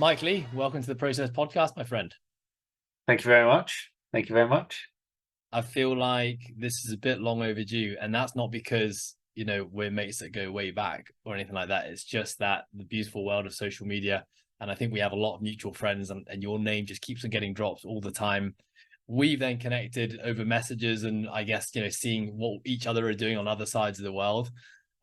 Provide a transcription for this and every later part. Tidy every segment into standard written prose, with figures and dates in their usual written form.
Mike Lee, welcome to the Process Podcast, my friend. Thank you very much. Thank you very much. I feel like this is a bit long overdue, and that's not because, we're mates that go way back or anything like that. It's just that the beautiful world of social media, and I think we have a lot of mutual friends, and your name just keeps on getting dropped all the time. We've then connected over messages and I guess, seeing what each other are doing on other sides of the world.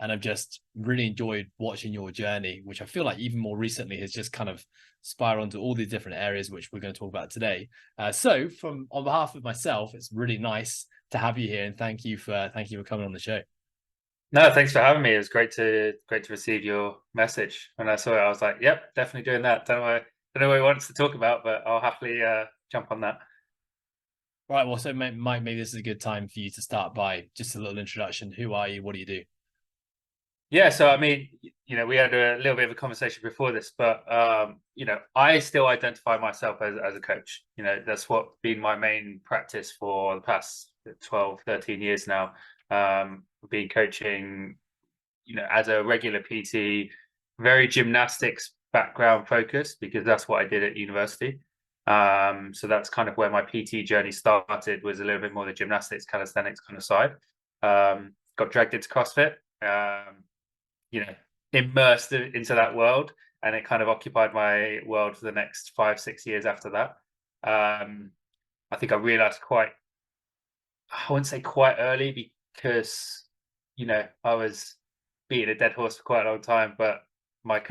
And I've just really enjoyed watching your journey, which I feel like even more recently has just kind of spiraled into all these different areas, which we're going to talk about today. So, from on behalf of myself, it's really nice to have you here, and thank you for coming on the show. No, thanks for having me. It was great to receive your message. When I saw it, I was like, "Yep, definitely doing that." Don't know what he wants to talk about, but I'll happily jump on that. Right. Well, so Mike, maybe this is a good time for you to start by just a little introduction. Who are you? What do you do? Yeah, so I mean, we had a little bit of a conversation before this, but I still identify myself as a coach. That's what been my main practice for the past 12, 13 years now. Been coaching, as a regular PT, very gymnastics background focused because that's what I did at university. So that's kind of where my PT journey started, was a little bit more the gymnastics, calisthenics kind of side. Got dragged into CrossFit. You know, immersed into that world, and it kind of occupied my world for the next 5, 6 years after that. I think I realized I wouldn't say quite early because, I was beating a dead horse for quite a long time, but my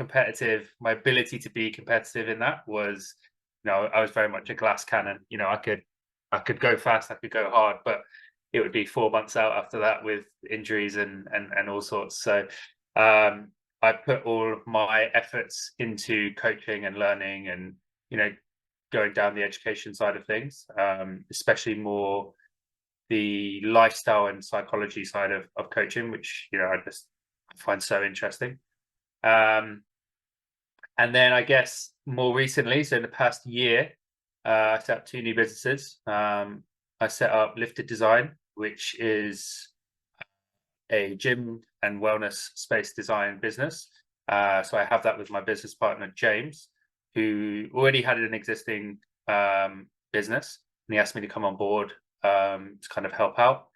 ability to be competitive in that was, I was very much a glass cannon. I could go fast, I could go hard, but it would be 4 months out after that with injuries and all sorts. So I put all of my efforts into coaching and learning and, going down the education side of things, especially more the lifestyle and psychology side of coaching, which, I just find so interesting. And then I guess more recently, so in the past year, I set up two new businesses. I set up Lifted Design, which is a gym and wellness space design business. So I have that with my business partner, James, who already had an existing business, and he asked me to come on board to kind of help out.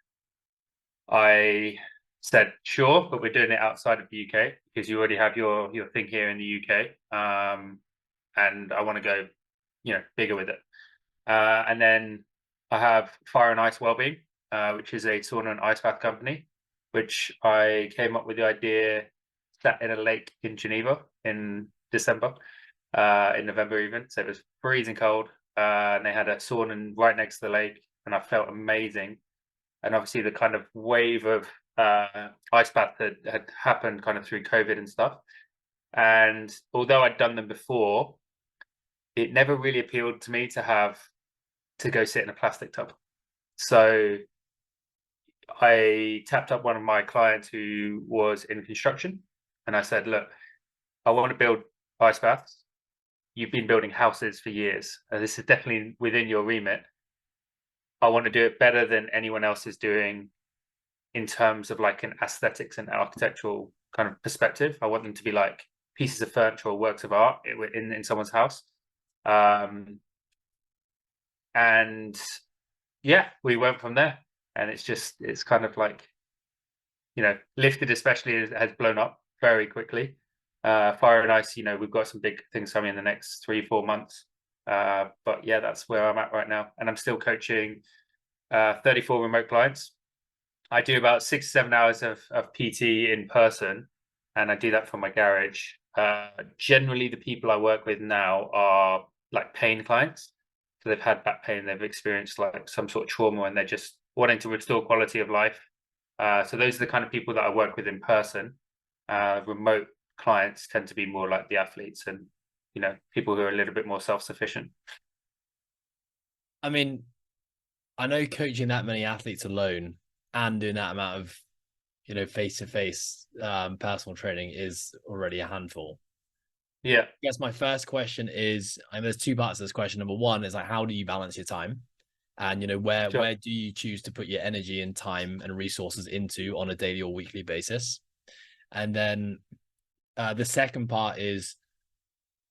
I said, sure, but we're doing it outside of the UK because you already have your thing here in the UK. And I want to go, bigger with it. And then I have Fire and Ice Wellbeing, which is a sauna and ice bath company, which I came up with the idea, sat in a lake in Geneva in December, in November even. So it was freezing cold. And they had a sauna right next to the lake, and I felt amazing. And obviously the kind of wave of ice bath had happened kind of through COVID and stuff. And although I'd done them before, it never really appealed to me to go sit in a plastic tub. So I tapped up one of my clients who was in construction, and I said, look, I want to build ice baths. You've been building houses for years. This is definitely within your remit. I want to do it better than anyone else is doing in terms of like an aesthetics and architectural kind of perspective. I want them to be like pieces of furniture or works of art in someone's house. And yeah, we went from there. And it's kind of like, Lifted especially has blown up very quickly. Fire and Ice, we've got some big things coming in the next 3-4 months. But yeah, that's where I'm at right now. And I'm still coaching 34 remote clients. I do about 6 to 7 hours of PT in person, and I do that from my garage. Generally, the people I work with now are like pain clients. So they've had back pain, they've experienced like some sort of trauma, and they're just wanting to restore quality of life. So those are the kind of people that I work with in person. Remote clients tend to be more like the athletes and, people who are a little bit more self-sufficient. I mean, I know coaching that many athletes alone and doing that amount of, face-to-face personal training is already a handful. Yeah. I guess my first question is, and there's two parts to this question. Number one is like, how do you balance your time? And where Sure. where do you choose to put your energy and time and resources into on a daily or weekly basis? And then the second part is,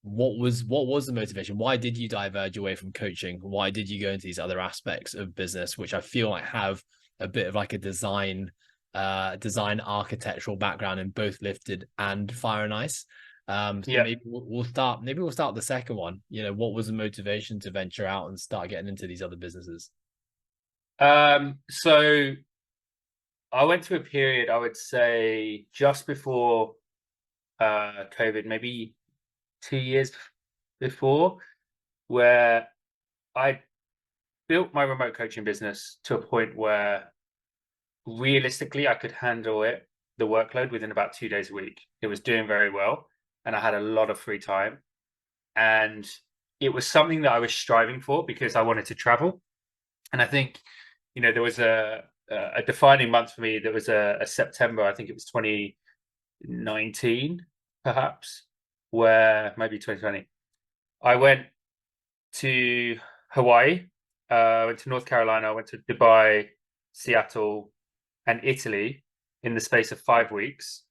what was the motivation? Why did you diverge away from coaching? Why did you go into these other aspects of business, which I feel like have a bit of like a design architectural background in both lifted and fire and ice? So Yeah. maybe we'll start the second one. What was the motivation to venture out and start getting into these other businesses? So I went through a period, I would say just before COVID, maybe 2 years before, where I built my remote coaching business to a point where realistically I could handle the workload within about 2 days a week. It was doing very well, and I had a lot of free time. And it was something that I was striving for because I wanted to travel. And I think, there was a defining month for me. There was a September, I think it was 2019, perhaps, where maybe 2020. I went to Hawaii, went to North Carolina, went to Dubai, Seattle, and Italy in the space of 5 weeks.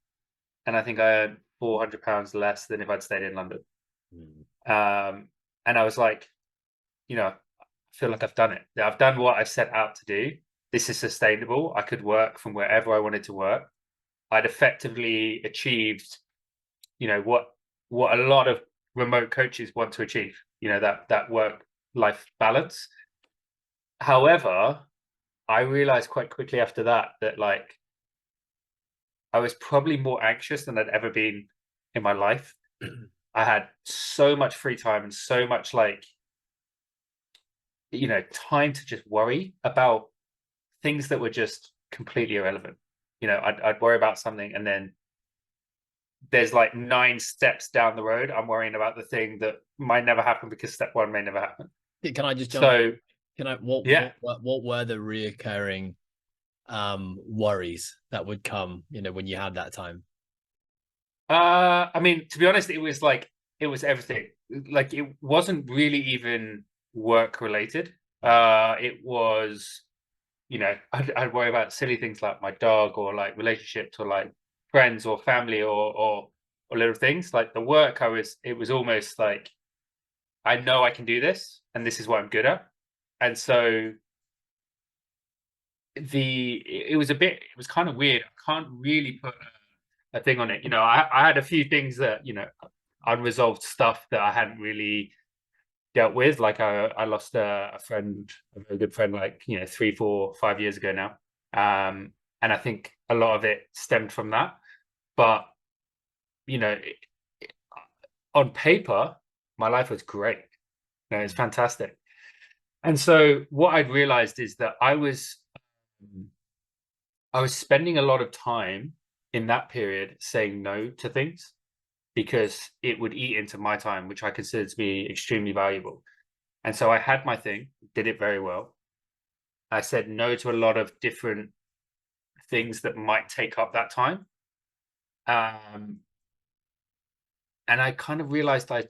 And I think I earned £400 less than if I'd stayed in London. Mm. And I was like, I feel like I've done it. I've done what I set out to do. This is sustainable. I could work from wherever I wanted to work. I'd effectively achieved, what a lot of remote coaches want to achieve, that work-life balance. However, I realized quite quickly after that like I was probably more anxious than I'd ever been in my life. I had so much free time and so much time to just worry about things that were just completely irrelevant. I'd worry about something, and then there's like 9 steps down the road, I'm worrying about the thing that might never happen because step one may never happen. Can I just jump in? So yeah, What were the reoccurring worries that would come, when you had that time? I mean, to be honest, it was everything. Like, it wasn't really even work related. It was, I'd worry about silly things like my dog, or like relationships, or like friends or family, or little things. Like the work, it was almost like, I know I can do this and this is what I'm good at. And so it was kind of weird. I can't really put a thing on it. I had a few things that, unresolved stuff that I hadn't really dealt with. Like I lost a friend, a very good friend, like, 3, 4, 5 years ago now. And I think a lot of it stemmed from that. But, you know, on paper, my life was great. It's fantastic. And so what I'd realized is that I was spending a lot of time in that period saying no to things because it would eat into my time, which I considered to be extremely valuable. And so I had my thing, did it very well. I said no to a lot of different things that might take up that time. And I kind of realized I'd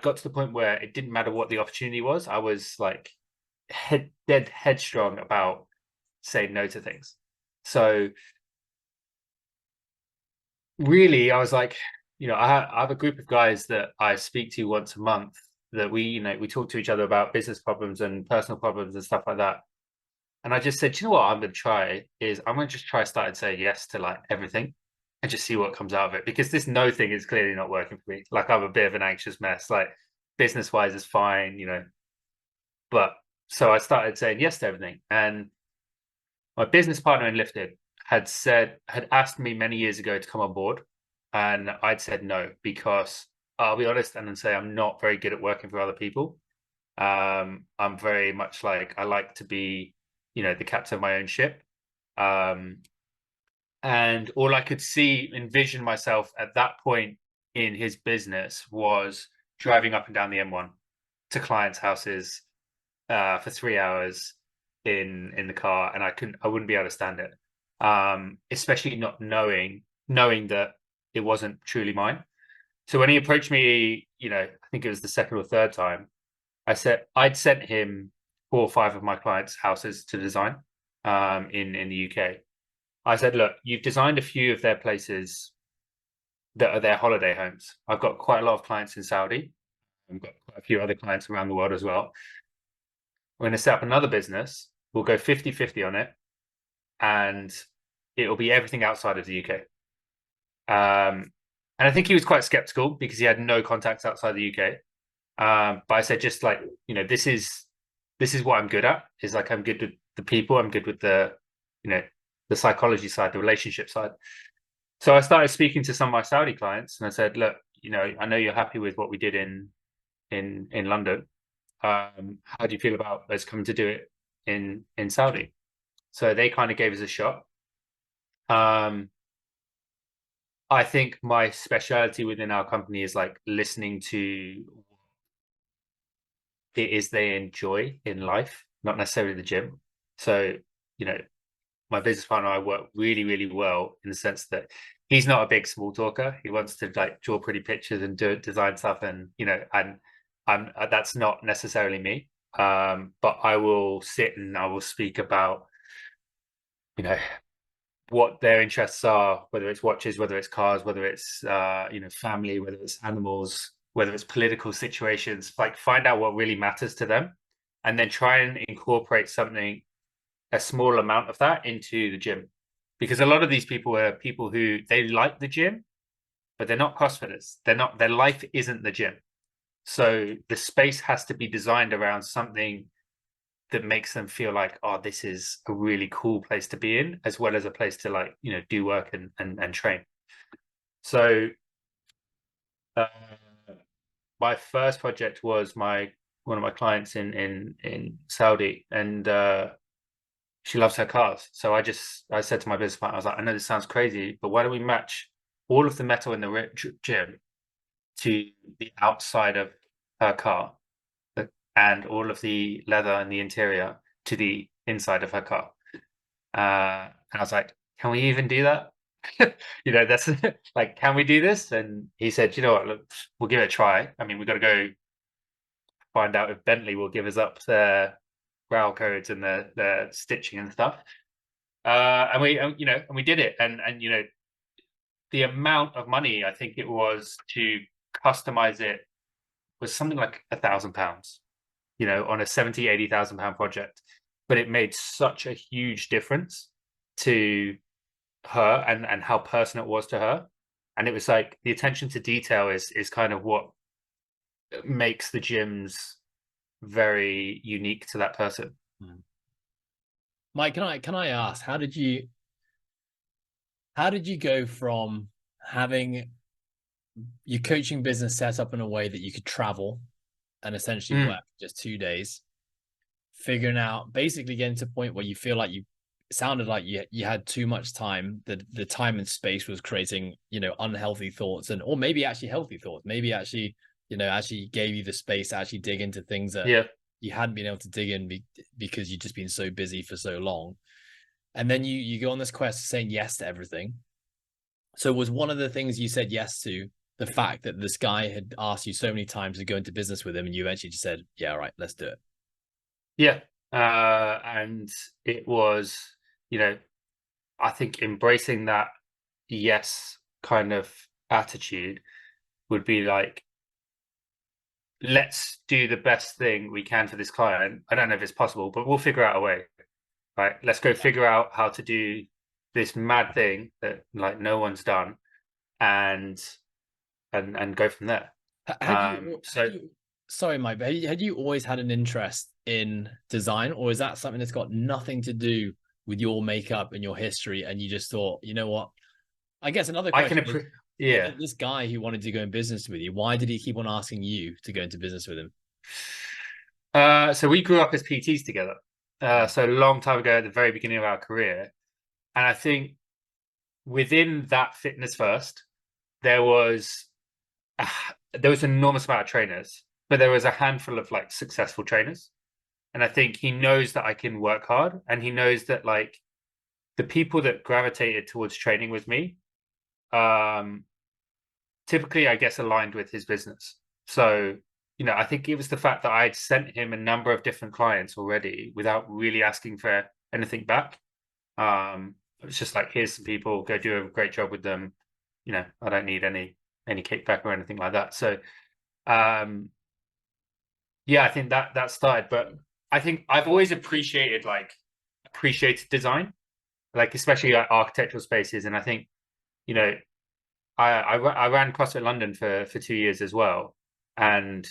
got to the point where it didn't matter what the opportunity was. I was like dead headstrong about saying no to things. So really, I was like, I have a group of guys that I speak to once a month that we talk to each other about business problems and personal problems and stuff like that. And I just said, you know what I'm going to try is I'm going to just try starting saying yes to like everything and just see what comes out of it, because this no thing is clearly not working for me. Like, I'm a bit of an anxious mess. Like, business wise is fine, but so I started saying yes to everything. And my business partner in Lifted had asked me many years ago to come on board, and I'd said no because I'll be honest and then say I'm not very good at working for other people. I'm very much like, I like to be, the captain of my own ship. And all I could envision myself at that point in his business was driving up and down the M1 to clients' houses for 3 hours in the car, and I wouldn't be able to stand it. Especially not knowing that it wasn't truly mine. So when he approached me, I think it was the second or third time, I'd sent him 4 or 5 of my clients' houses to design in the UK. I said, look, you've designed a few of their places that are their holiday homes. I've got quite a lot of clients in Saudi. I've got quite a few other clients around the world as well. We're going to set up another business. We'll go 50-50 on it, and it'll be everything outside of the UK. And I think he was quite skeptical because he had no contacts outside the UK. But I said, just like, this is what I'm good at. Is like, I'm good with the people. I'm good with the, the psychology side, the relationship side. So I started speaking to some of my Saudi clients, and I said, look, I know you're happy with what we did in London. How do you feel about us coming to do it in Saudi? So they kind of gave us a shot. I think my specialty within our company is like listening to what it is they enjoy in life, not necessarily the gym. So, my business partner and I work really, really well in the sense that he's not a big small talker. He wants to like draw pretty pictures and do design stuff, and I'm that's not necessarily me. But I will sit and I will speak about, what their interests are, whether it's watches, whether it's cars, whether it's family, whether it's animals, whether it's political situations. Like, find out what really matters to them, and then try and incorporate a small amount of that into the gym. Because a lot of these people are people who they like the gym, but they're not CrossFitters. Their life isn't the gym. So the space has to be designed around something that makes them feel like, oh, this is a really cool place to be in, as well as a place to like, do work and train. So my first project was one of my clients in Saudi, and she loves her cars. So I said to my business partner, I was like, I know this sounds crazy, but why don't we match all of the metal in the gym to the outside of her car, and all of the leather in the interior to the inside of her car. And I was like, can we even do that? That's like, can we do this? And he said, you know what, look, we'll give it a try. I mean, we've got to go find out if Bentley will give us up their RAL codes and the stitching and stuff. And we did it. And the amount of money I think it was to customize it was something like £1,000. On a 70,000-80,000 pound project, but it made such a huge difference to her and how personal it was to her. And it was like the attention to detail is kind of what makes the gyms very unique to that person. Mike, can I ask, how did you go from having your coaching business set up in a way that you could travel and essentially work just 2 days, figuring out, basically getting to a point where you feel like it sounded like you had too much time, that the time and space was creating, unhealthy thoughts, or maybe actually healthy thoughts, maybe actually, actually gave you the space to actually dig into things that you hadn't been able to dig in because you've just been so busy for so long. And then you go on this quest of saying yes to everything. So was one of the things you said yes to the fact that this guy had asked you so many times to go into business with him, and you eventually just said, yeah, all right, let's do it? Yeah. And it was, I think embracing that yes kind of attitude would be like, let's do the best thing we can for this client. I don't know if it's possible, but we'll figure out a way. Right? Let's go figure out how to do this mad thing that like no one's done, and go from there. Sorry, Mike, but had you always had an interest in design, or is that something that's got nothing to do with your makeup and your history, and you just thought, you know what? I guess another question is, this guy who wanted to go in business with you, why did he keep on asking you to go into business with him? So we grew up as PTs together. So a long time ago, at the very beginning of our career. And I think within that fitness first, there was an enormous amount of trainers, but there was a handful of like successful trainers. And I think he knows that I can work hard, and he knows that like the people that gravitated towards training with me, typically, I guess, aligned with his business. So, I think it was the fact that I had sent him a number of different clients already without really asking for anything back. It's just like, here's some people, go do a great job with them. I don't need any kickback or anything like that. So yeah, I think that started, but I think I've always appreciated design, like especially like architectural spaces. And I think, you know, I ran CrossFit London for 2 years as well, and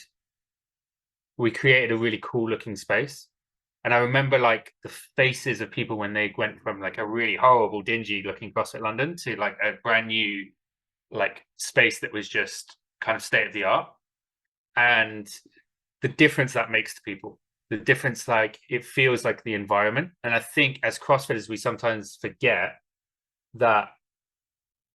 we created a really cool looking space. And I remember like the faces of people when they went from like a really horrible, dingy looking CrossFit London to like a brand new like space that was just kind of state of the art, and the difference that makes to people. The difference, like it feels like the environment. And I think as CrossFitters, we sometimes forget that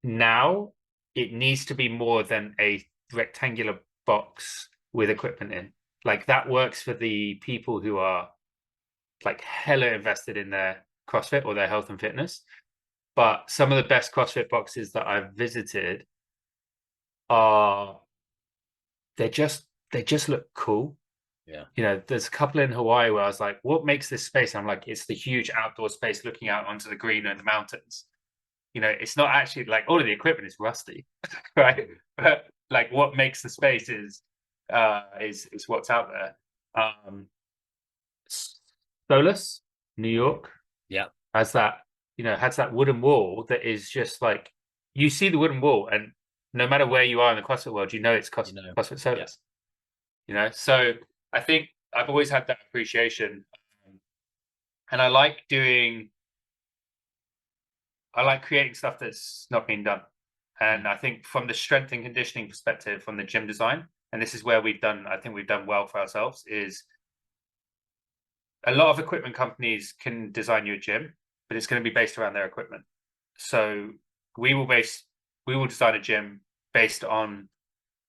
now it needs to be more than a rectangular box with equipment in. Like that works for the people who are like hella invested in their CrossFit or their health and fitness. But some of the best CrossFit boxes that I've visited are they just look cool. Yeah. There's a couple in Hawaii where I was like, what makes this space? I'm like, it's the huge outdoor space looking out onto the green and the mountains. It's not actually like all of the equipment is rusty, right? But like what makes the space is what's out there. Solus, New York, Yeah. has that wooden wall that is just like you see the wooden wall, and no matter where you are in the CrossFit world, it's CrossFit Solus. So I think I've always had that appreciation, and I like creating stuff that's not been done. And I think from the strength and conditioning perspective, from the gym design, and this is where I think we've done well for ourselves, is a lot of equipment companies can design you a gym, but it's going to be based around their equipment. So we will design a gym based on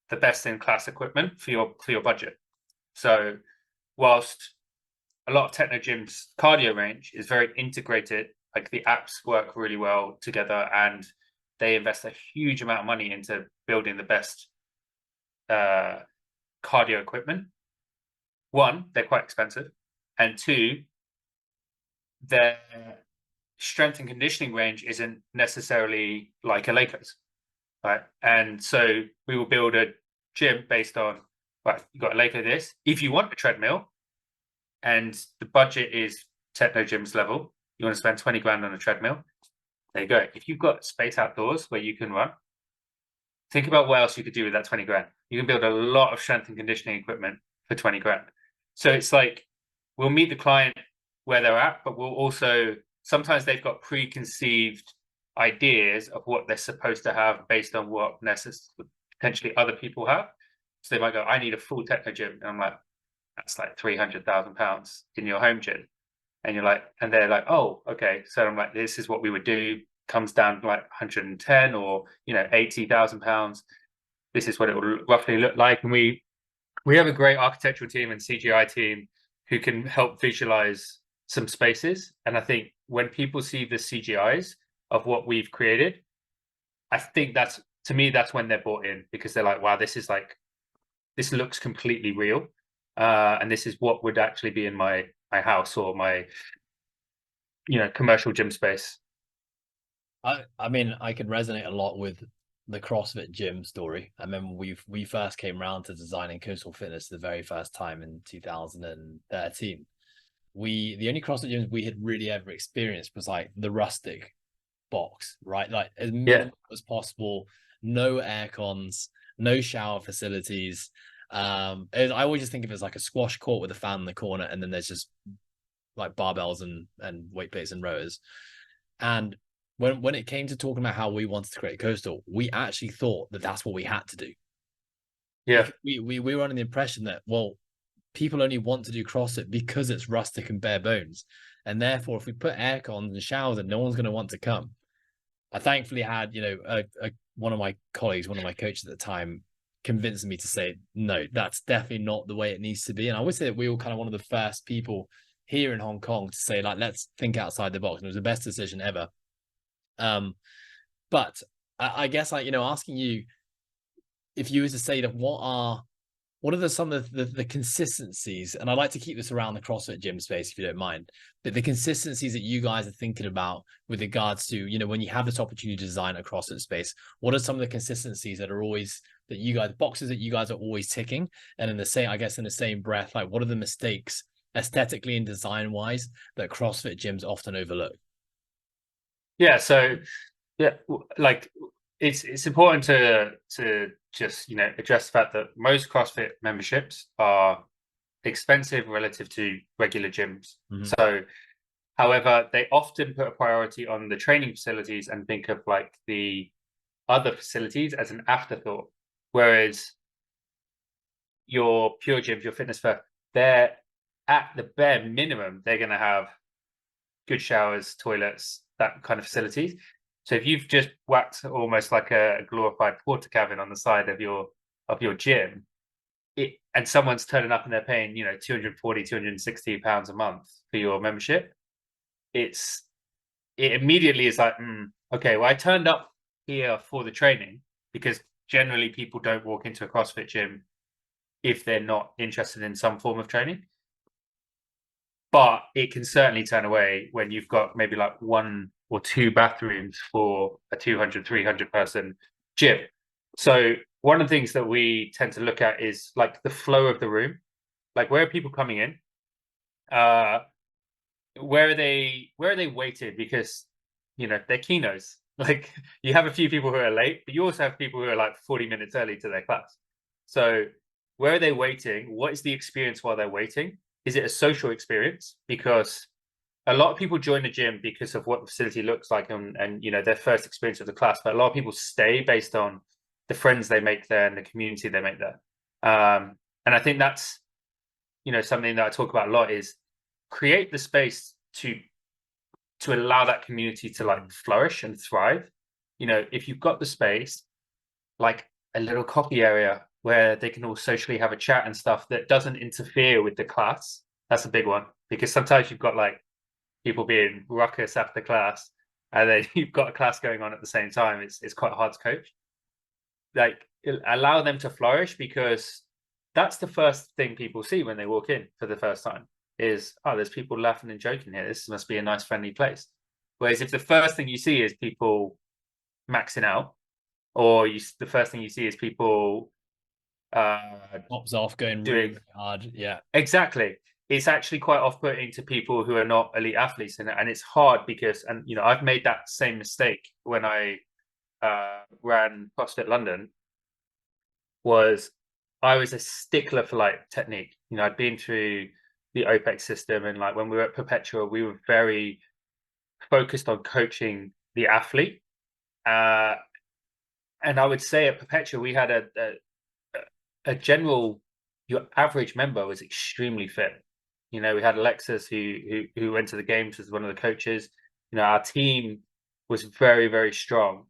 the best in class equipment for your budget. So whilst a lot of techno gyms cardio range is very integrated, like the apps work really well together, and they invest a huge amount of money into building the best cardio equipment. One, they're quite expensive, and two, their strength and conditioning range isn't necessarily like a Lake's, right? And so we will build a gym based on, right, you got a Lake this. If you want a treadmill and the budget is techno gyms level, you want to spend 20 grand on a treadmill, there you go. If you've got space outdoors where you can run, think about what else you could do with that 20 grand. You can build a lot of strength and conditioning equipment for 20 grand. So it's like, we'll meet the client where they're at, but we'll also, sometimes they've got preconceived ideas of what they're supposed to have based on what potentially other people have. So they might go, I need a full techno gym. And I'm like, that's like £300,000 in your home gym. And you're like, and they're like, oh, okay. So I'm like, this is what we would do. Comes down to like 110 or £80,000. This is what it will roughly look like. And we have a great architectural team and CGI team who can help visualize some spaces. And I think when people see the CGIs of what we've created, I think that's when they're bought in, because they're like, wow, this looks completely real. And this is what would actually be in my house or my commercial gym space. I mean, I can resonate a lot with the CrossFit gym story. I remember we first came around to designing Coastal Fitness the very first time in 2013. The only CrossFit gyms we had really ever experienced was like the rustic box, right? Like as minimal as possible, no air cons, no shower facilities. I always just think of it as like a squash court with a fan in the corner, and then there's just like barbells and weight plates and rowers. And when it came to talking about how we wanted to create Coastal, we actually thought that that's what we had to do. Yeah, we were under the impression that, well, people only want to do CrossFit because it's rustic and bare bones, and therefore if we put air cons and showers, and no one's going to want to come. I thankfully had one of my colleagues, one of my coaches at the time, convinced me to say, no, that's definitely not the way it needs to be. And I would say that we were kind of one of the first people here in Hong Kong to say, like, let's think outside the box. And it was the best decision ever. But I guess, like, asking you, if you were to say that, what are what are some of the consistencies? And I'd like to keep this around the CrossFit gym space, if you don't mind. But the consistencies that you guys are thinking about with regards to, when you have this opportunity to design a CrossFit space, what are some of the consistencies that are always that you guys boxes that you guys are always ticking? And in the same, I guess, in the same breath, like what are the mistakes aesthetically and design wise that CrossFit gyms often overlook? Yeah, so yeah, like it's important to just address the fact that most CrossFit memberships are expensive relative to regular gyms. Mm-hmm. So, however, they often put a priority on the training facilities and think of like the other facilities as an afterthought. Whereas your pure gyms, your fitness first, they're at the bare minimum, they're going to have good showers, toilets, that kind of facilities. So if you've just whacked almost like a glorified porta cabin on the side of your gym, and someone's turning up and they're paying 240 £260 a month for your membership, it immediately is like, okay, well, I turned up here for the training, because generally people don't walk into a CrossFit gym if they're not interested in some form of training. But it can certainly turn away when you've got maybe like 1 or 2 bathrooms for a 200, 300 person gym. So one of the things that we tend to look at is like the flow of the room. Like, where are people coming in? Where are they weighted? Because they're keynotes. Like, you have a few people who are late, but you also have people who are like 40 minutes early to their class. So where are they waiting? What is the experience while they're waiting? Is it a social experience? Because a lot of people join the gym because of what the facility looks like and their first experience of the class, but a lot of people stay based on the friends they make there and the community they make there. And I think that's something that I talk about a lot, is create the space to allow that community to like flourish and thrive. If you've got the space, like a little coffee area where they can all socially have a chat and stuff that doesn't interfere with the class, that's a big one. Because sometimes you've got like people being ruckus after class, and then you've got a class going on at the same time. It's quite hard to coach. Like, allow them to flourish, because that's the first thing people see when they walk in for the first time is, oh, there's people laughing and joking here. This must be a nice, friendly place. Whereas if the first thing you see is people maxing out, or the first thing you see is people Pops off going doing really hard. Yeah. exactly, it's actually quite off-putting to people who are not elite athletes, and it's hard because, and I've made that same mistake when I ran CrossFit London. I was a stickler for like technique. I'd been through the OPEX system, and like when we were at Perpetua, we were very focused on coaching the athlete. And I would say at Perpetua, we had a general, your average member was extremely fit. We had Alexis who went to the games as one of the coaches. Our team was very, very strong.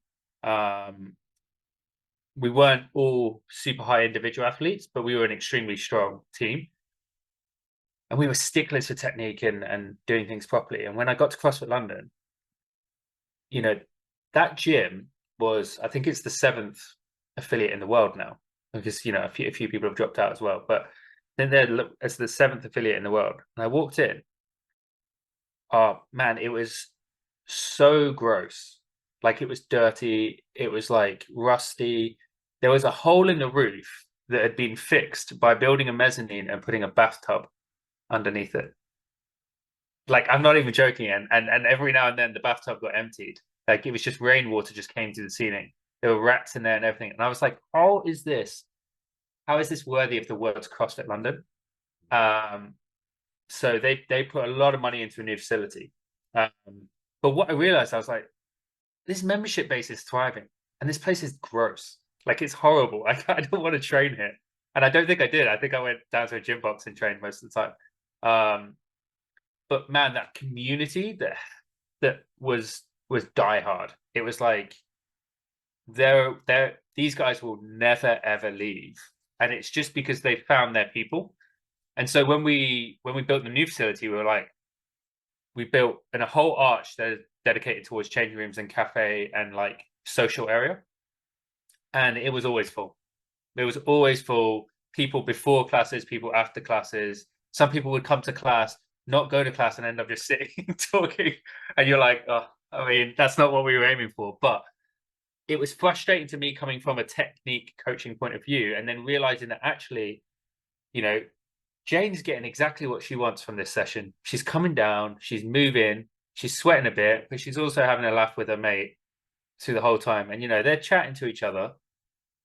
We weren't all super high individual athletes, but we were an extremely strong team. And we were sticklers for technique and doing things properly. And when I got to CrossFit London, that gym was, I think it's the 7th affiliate in the world now, because a few people have dropped out as well. But then as the 7th affiliate in the world, and I walked in. Oh man, it was so gross. Like, it was dirty. It was like rusty. There was a hole in the roof that had been fixed by building a mezzanine and putting a bathtub underneath it. Like, I'm not even joking. And every now and then the bathtub got emptied. Like, it was just rainwater just came through the ceiling. There were rats in there and everything. And I was like, how is this worthy of the words CrossFit London? So they put a lot of money into a new facility. But what I realized, I was like, this membership base is thriving, and this place is gross. Like, it's horrible. I don't want to train here. And I don't think I did. I think I went down to a gym box and trained most of the time. But man, that community that was diehard. It was like, these guys will never ever leave. And it's just because they found their people. And so when we built the new facility, we built a whole arch that is dedicated towards changing rooms and cafe and like social area. And it was always full. It was always full. people before classes, people after classes. Some people would come to class, not go to class, and end up just sitting talking, and you're like, oh, I mean, that's not what we were aiming for. But it was frustrating to me coming from a technique coaching point of view, and then realizing that actually, you know, Jane's getting exactly what she wants from this session. She's coming down, she's moving, she's sweating a bit, but she's also having a laugh with her mate through the whole time. And, they're chatting to each other,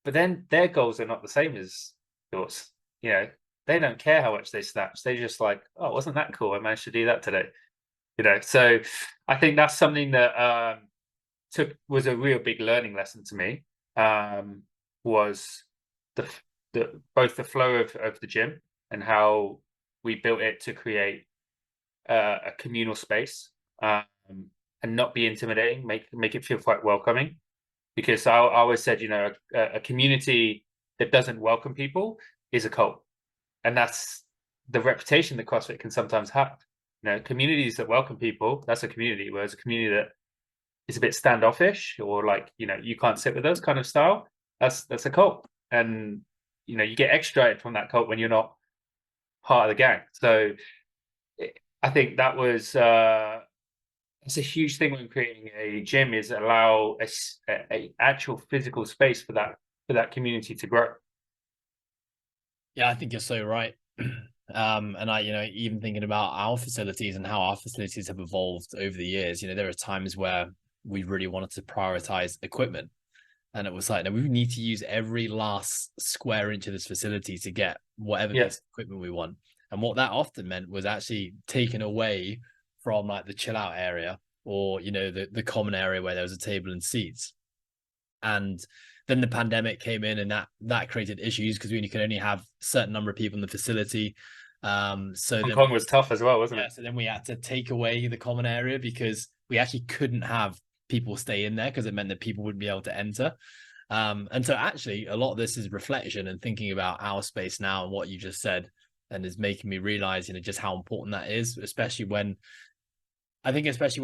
but then their goals are not the same as yours. They don't care how much they snatch. They just like, oh, wasn't that cool? I managed to do that today. So I think that's something that was a real big learning lesson to me. Was the both the flow of the gym and how we built it to create a communal space, and not be intimidating, make it feel quite welcoming. Because I always said, a community that doesn't welcome people is a cult. And that's the reputation that CrossFit can sometimes have. Communities that welcome people, that's a community, whereas a community that is a bit standoffish or like, you can't sit with us kind of style, that's a cult. And, you get extradited from that cult when you're not part of the gang. So I think that was it's a huge thing when creating a gym, is allow a actual physical space for that community to grow. Yeah, I think you're so right. And I, even thinking about our facilities and how our facilities have evolved over the years, there are times where we really wanted to prioritize equipment. And it was like, no, we need to use every last square inch of this facility to get whatever piece of equipment we want. And what that often meant was actually taken away from like the chill out area, or, the common area where there was a table and seats. And then the pandemic came in, and that created issues because we could only have a certain number of people in the facility. So Hong Kong was tough as well, wasn't it? So then we had to take away the common area because we actually couldn't have people stay in there, because it meant that people wouldn't be able to enter. And so actually a lot of this is reflection and thinking about our space now and what you just said, and is making me realize, just how important that is, especially when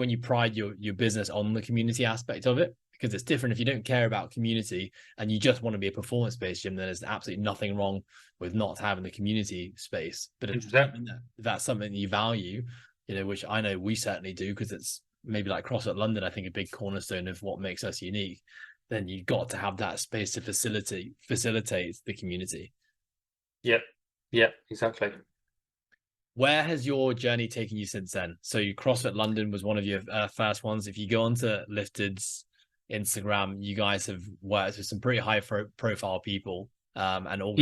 you pride your business on the community aspect of it. Because it's different if you don't care about community and you just want to be a performance-based gym, then there's absolutely nothing wrong with not having the community space. But if that's something that you value, which I know we certainly do, because it's maybe like CrossFit London, I think a big cornerstone of what makes us unique, then you've got to have that space to facilitate the community. Yep, exactly. Where has your journey taken you since then? So CrossFit London was one of your first ones. If you go onto Lifted's Instagram, you guys have worked with some pretty high profile people, and all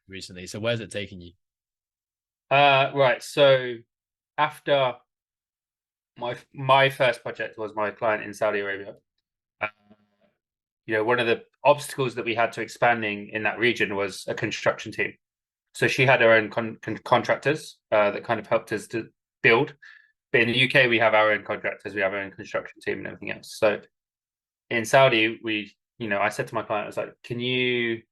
recently. So where's it taking you? Right. So after my first project was my client in Saudi Arabia. One of the obstacles that we had to expanding in that region was a construction team. So she had her own contractors that kind of helped us to build. But in the UK, we have our own contractors, we have our own construction team and everything else. So in Saudi, I said to my client, I was like, can you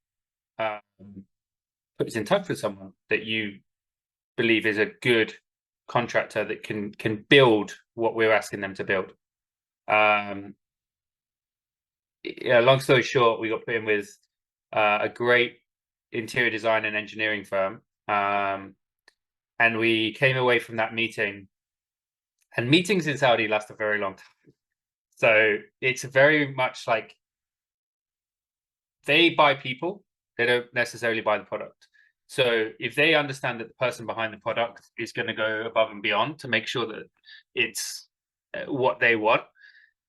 put us in touch with someone that you believe is a good contractor that can build what we're asking them to build? Long story short, we got put in with a great interior design and engineering firm, and we came away from that meeting. And meetings in Saudi last a very long time, so it's very much like they buy people, they don't necessarily buy the product. So if they understand that the person behind the product is going to go above and beyond to make sure that it's what they want,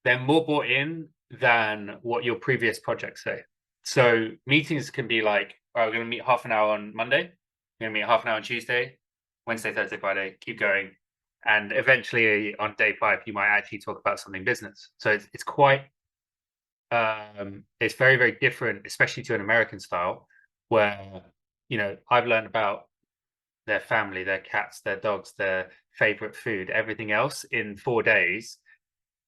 they're more bought in than what your previous projects say. So meetings can be like, all right, we're going to meet half an hour on Monday, we're going to meet half an hour on Tuesday, Wednesday, Thursday, Friday, keep going. And eventually on day 5, you might actually talk about something business. So it's quite, it's very, very different, especially to an American style, where, I've learned about their family, their cats, their dogs, their favorite food, everything else in 4 days.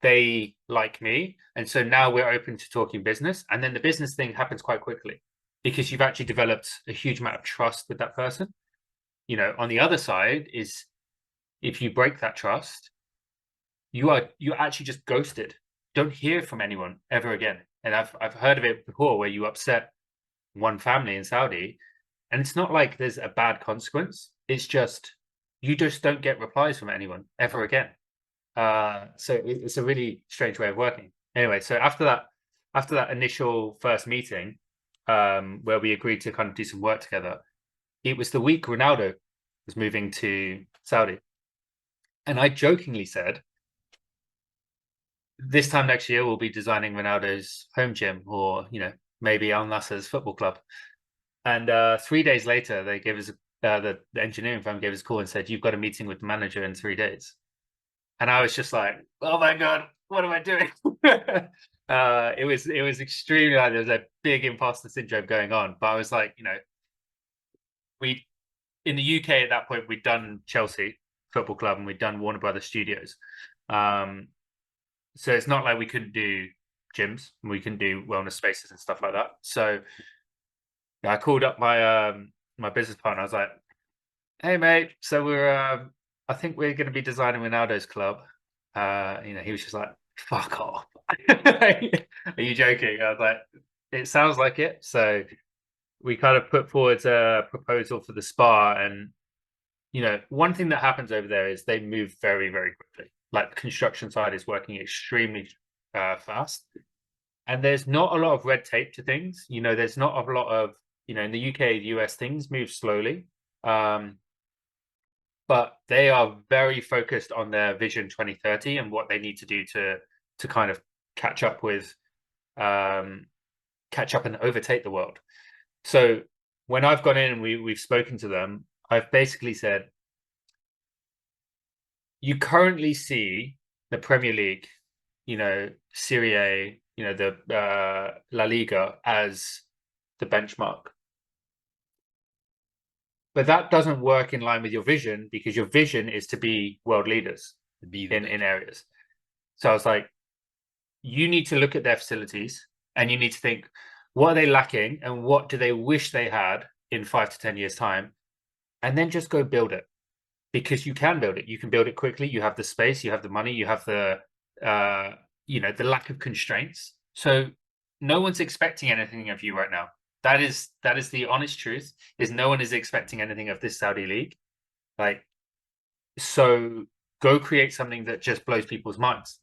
They like me. And so now we're open to talking business. And then the business thing happens quite quickly because you've actually developed a huge amount of trust with that person. On the other side is, if you break that trust, you're actually just ghosted. Don't hear from anyone ever again. And I've heard of it before, where you upset one family in Saudi And it's not like there's a bad consequence. It's just you just don't get replies from anyone ever again. So it's a really strange way of working. Anyway, so after that initial first meeting, where we agreed to kind of do some work together, it was the week Ronaldo was moving to Saudi. And I jokingly said, this time next year, we'll be designing Ronaldo's home gym, or, you know, maybe Al Nassr's football club. And 3 days later, they gave us the engineering firm gave us a call and said, "You've got a meeting with the manager in 3 days." And I was just like, "Oh my god, what am I doing?" It was extremely like there was a big imposter syndrome going on. But I was like, you know, we in the UK at that point we'd done Chelsea Football Club and we'd done Warner Brothers Studios. So it's not like we couldn't do gyms, we can do wellness spaces and stuff like that. So I called up my business partner. I was like, "Hey mate, so I think we're going to be designing Ronaldo's club." You know, he was just like, "Fuck off." Are you joking? I was like, "It sounds like it." So we kind of put forward a proposal for the spa, and you know, one thing that happens over there is they move very, very quickly. Like the construction side is working extremely fast, and there's not a lot of red tape to things. You know, there's not a lot of, you know, in the UK, the US, things move slowly. But they are very focused on their Vision 2030 and what they need to do to kind of catch up and overtake the world. So when I've gone in and we've spoken to them, I've basically said, you currently see the Premier League, you know, Serie A, you know, the La Liga as the benchmark. But that doesn't work in line with your vision, because your vision is to be world leaders in areas. So I was like, you need to look at their facilities and you need to think, what are they lacking and what do they wish they had in 5 to 10 years' time? And then just go build it, because you can build it. You can build it quickly. You have the space, you have the money, you have the, you know, the lack of constraints. So no one's expecting anything of you right now. That is the honest truth, is no one is expecting anything of this Saudi league. Like, so go create something that just blows people's minds.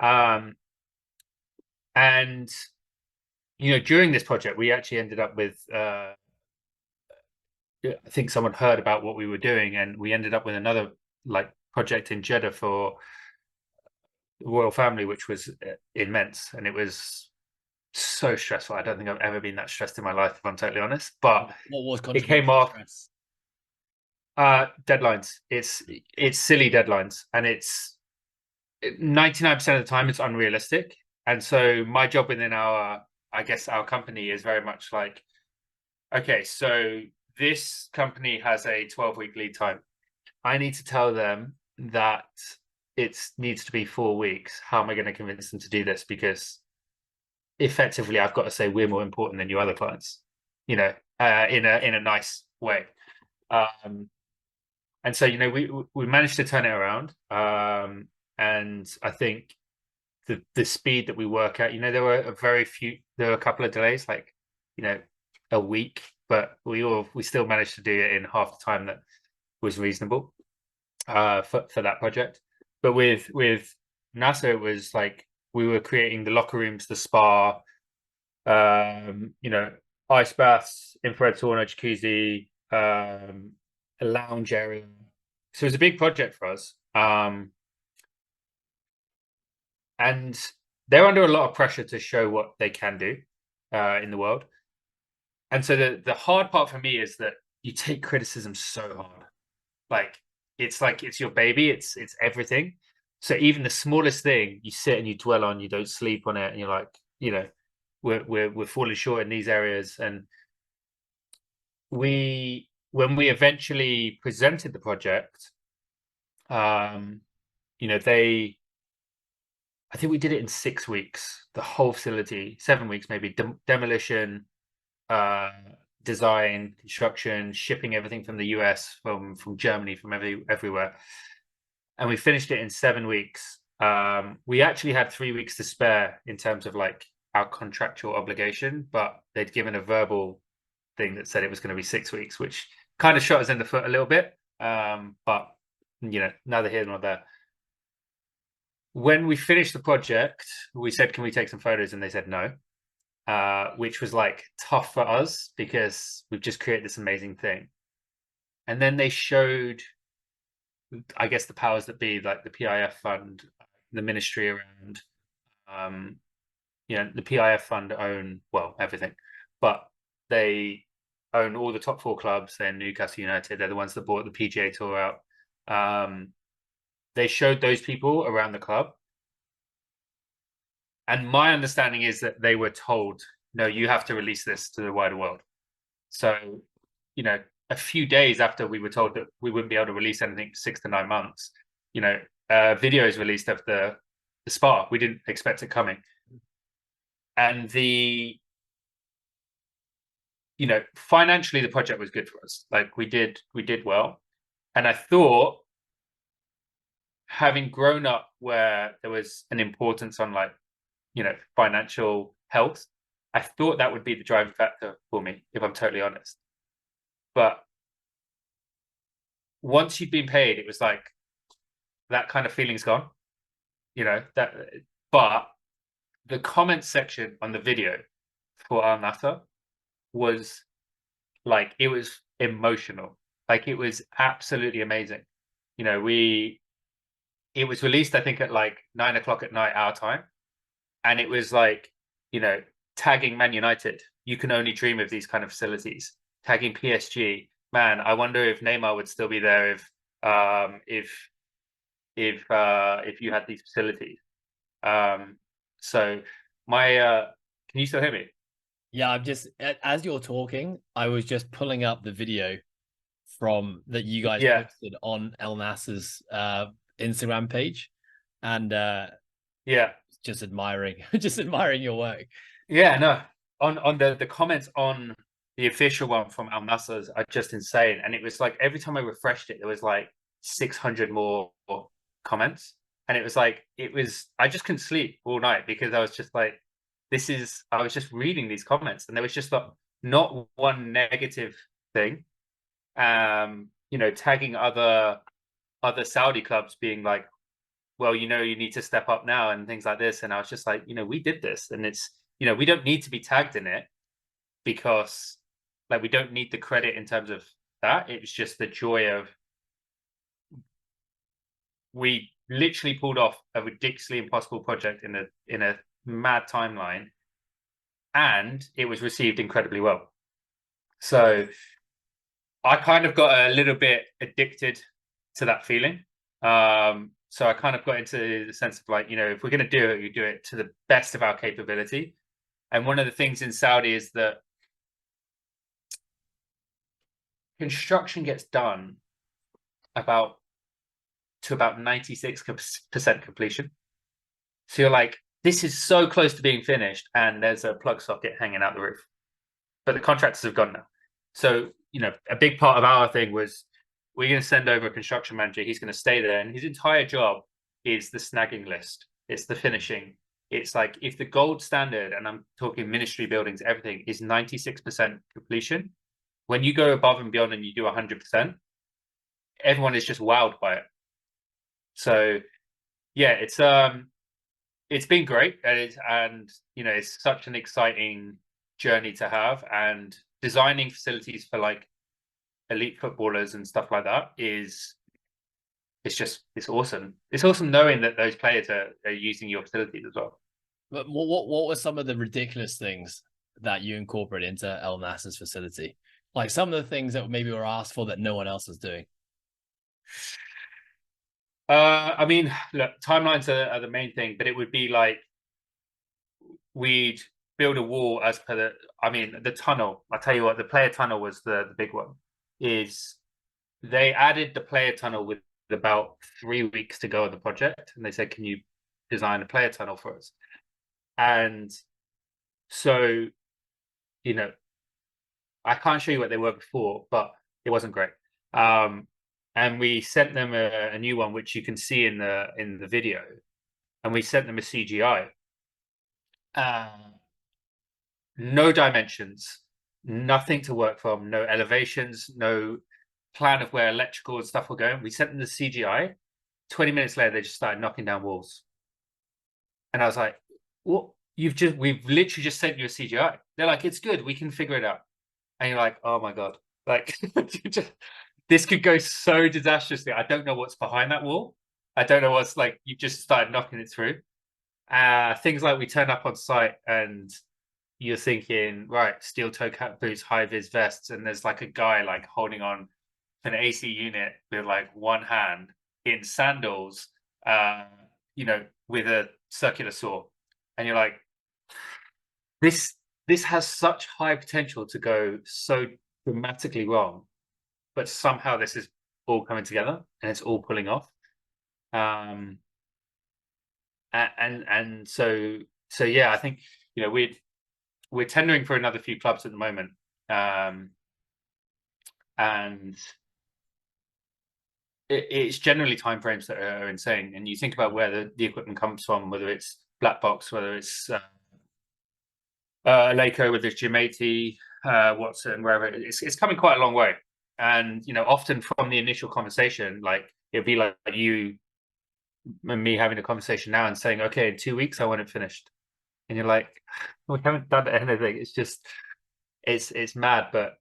And you know, during this project, we actually ended up with I think someone heard about what we were doing, and we ended up with another like project in Jeddah for the royal family, which was immense, and it was so stressful. I don't think I've ever been that stressed in my life, if I'm totally honest. But what was it came off. Deadlines. It's silly deadlines, and it's 99% of the time it's unrealistic. And so my job within our company is very much like, okay, so this company has a 12-week lead time. I need to tell them that it needs to be 4 weeks. How am I going to convince them to do this? Because effectively, I've got to say we're more important than you other clients, you know, in a nice way. And so, you know, we managed to turn it around. And I think the speed that we work at, you know, there were a couple of delays, like, you know, a week, but we still managed to do it in half the time that was reasonable for that project. But with Nassr, it was like we were creating the locker rooms, the spa, you know, ice baths, infrared sauna, jacuzzi, a lounge area. So it was a big project for us. And they're under a lot of pressure to show what they can do in the world. And so the hard part for me is that you take criticism so hard. Like it's your baby, it's everything. So even the smallest thing, you sit and you dwell on, you don't sleep on it, and you're like, you know, we're falling short in these areas. And when we eventually presented the project, you know, I think we did it in 6 weeks, the whole facility, 7 weeks maybe, demolition, design, construction, shipping everything from the US, from Germany, from everywhere. And we finished it in 7 weeks. We actually had 3 weeks to spare in terms of like our contractual obligation, but they'd given a verbal thing that said it was going to be 6 weeks, which kind of shot us in the foot a little bit. But neither here nor there. When we finished the project, we said, "Can we take some photos?" And they said no, which was like tough for us because we've just created this amazing thing. And then they showed, I guess, the powers that be, like the PIF fund, the ministry around. The PIF fund own, well, everything, but they own all the top 4 clubs. They're Newcastle United. They're the ones that bought the PGA Tour out. They showed those people around the club. And my understanding is that they were told, no, you have to release this to the wider world. So, a few days after we were told that we wouldn't be able to release anything for 6 to 9 months, videos released of the spa. We didn't expect it coming. And financially, the project was good for us. Like we did well. And I thought, having grown up where there was an importance on financial health, I thought that would be the driving factor for me, if I'm totally honest. But once you've been paid, it was like that kind of feeling's gone. But the comment section on the video for Al Nassr was like, it was emotional. Like, it was absolutely amazing. It was released, I think, at like 9 o'clock at night, our time. And it was like, tagging Man United. You can only dream of these kind of facilities. Tagging PSG. Man, I wonder if Neymar would still be there if you had these facilities. So can you still hear me? Yeah, I'm just, as you're talking, I was just pulling up the video from that you guys posted on El Nassr's Instagram page, and just admiring your work. Yeah, no, on the comments on the official one from Al Nassr's are just insane. And it was like every time I refreshed it, there was like 600 more comments. And it was like, I just couldn't sleep all night because I was just like, I was just reading these comments, and there was just not one negative thing. Tagging other Saudi clubs being like, well, you need to step up now and things like this. And I was just like, we did this, and it's, we don't need to be tagged in it because like we don't need the credit in terms of that. It was just the joy of, we literally pulled off a ridiculously impossible project in a mad timeline, and it was received incredibly well. So I kind of got a little bit addicted to that feeling. So I kind of got into the sense of like, if we're going to do it, you do it to the best of our capability. And one of the things in Saudi is that construction gets done to about 96% completion. So you're like, this is so close to being finished, and there's a plug socket hanging out the roof. But the contractors have gone now. So, a big part of our thing was, we're going to send over a construction manager. He's going to stay there, and his entire job is the snagging list. It's the finishing. It's like, if the gold standard, and I'm talking ministry buildings, everything is 96% completion, when you go above and beyond and you do 100%, everyone is just wowed by it. So yeah, it's been great, and it's such an exciting journey to have, and designing facilities for like elite footballers and stuff like that it's awesome. It's awesome knowing that those players are using your facilities as well. But what were some of the ridiculous things that you incorporate into El Nassr's facility? Like some of the things that maybe were asked for that no one else was doing. I mean, look, timelines are the main thing, but it would be like, we'd build a wall as per the tunnel. I'll tell you what, the player tunnel was the big one. Is they added the player tunnel with about 3 weeks to go on the project, and they said, can you design a player tunnel for us? And so, I can't show you what they were before, but it wasn't great. And we sent them a new one, which you can see in the video, and we sent them a CGI. No dimensions, nothing to work from, no elevations, no plan of where electrical and stuff were going. We sent them the CGI. 20 minutes later, they just started knocking down walls. And I was like, what? We've literally just sent you a CGI. They're like, it's good. We can figure it out. And you're like, oh my God. Like, this could go so disastrously. I don't know what's behind that wall. I don't know what's like, you've just started knocking it through. Things like we turn up on site and you're thinking, right, steel toe cap boots, high vis vests, and there's like a guy like holding on an AC unit with like one hand in sandals, with a circular saw. And you're like, this has such high potential to go so dramatically wrong, but somehow this is all coming together and it's all pulling off. And so yeah, I think we're tendering for another few clubs at the moment, and it's generally timeframes that are insane. And you think about where the equipment comes from, whether it's Black Box, whether it's Leico, whether it's G80, Watson, wherever it's coming quite a long way. And often from the initial conversation, like it'd be like you and me having a conversation now and saying, okay, in 2 weeks I want it finished, and you're like, we haven't done anything. It's just it's mad, but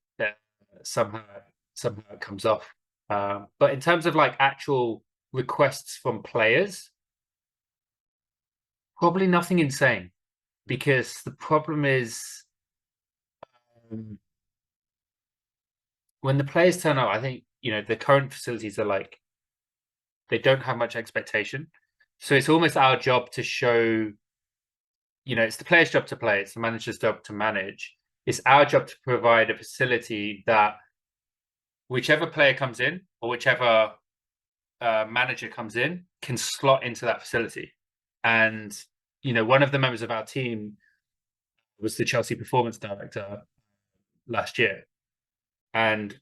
somehow it comes off. But in terms of like actual requests from players, probably nothing insane, because the problem is when the players turn up, I think the current facilities are like, they don't have much expectation, so it's almost our job to show. It's the player's job to play, it's the manager's job to manage. It's our job to provide a facility that whichever player comes in or whichever manager comes in can slot into that facility. And one of the members of our team was the Chelsea performance director last year, and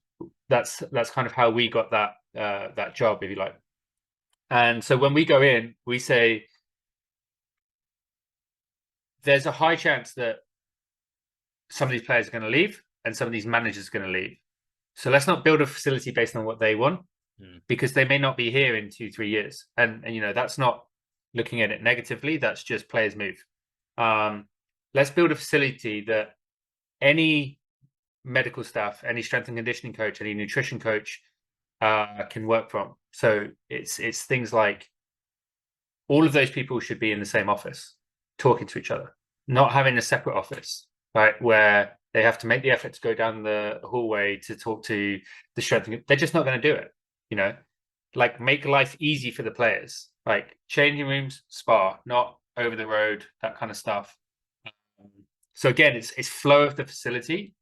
that's kind of how we got that job, if you like. And so when we go in, we say there's a high chance that some of these players are going to leave and some of these managers are going to leave. So let's not build a facility based on what they want, because they may not be here in 2-3 years. And that's not looking at it negatively. That's just players move. Let's build a facility that any medical staff, any strength and conditioning coach, any nutrition coach can work from. So it's things like all of those people should be in the same office, talking to each other, not having a separate office, right, where they have to make the effort to go down the hallway to talk to the strength. They're just not going to do it. Like make life easy for the players, like changing rooms, spa, not over the road, that kind of stuff. So again, it's flow of the facility,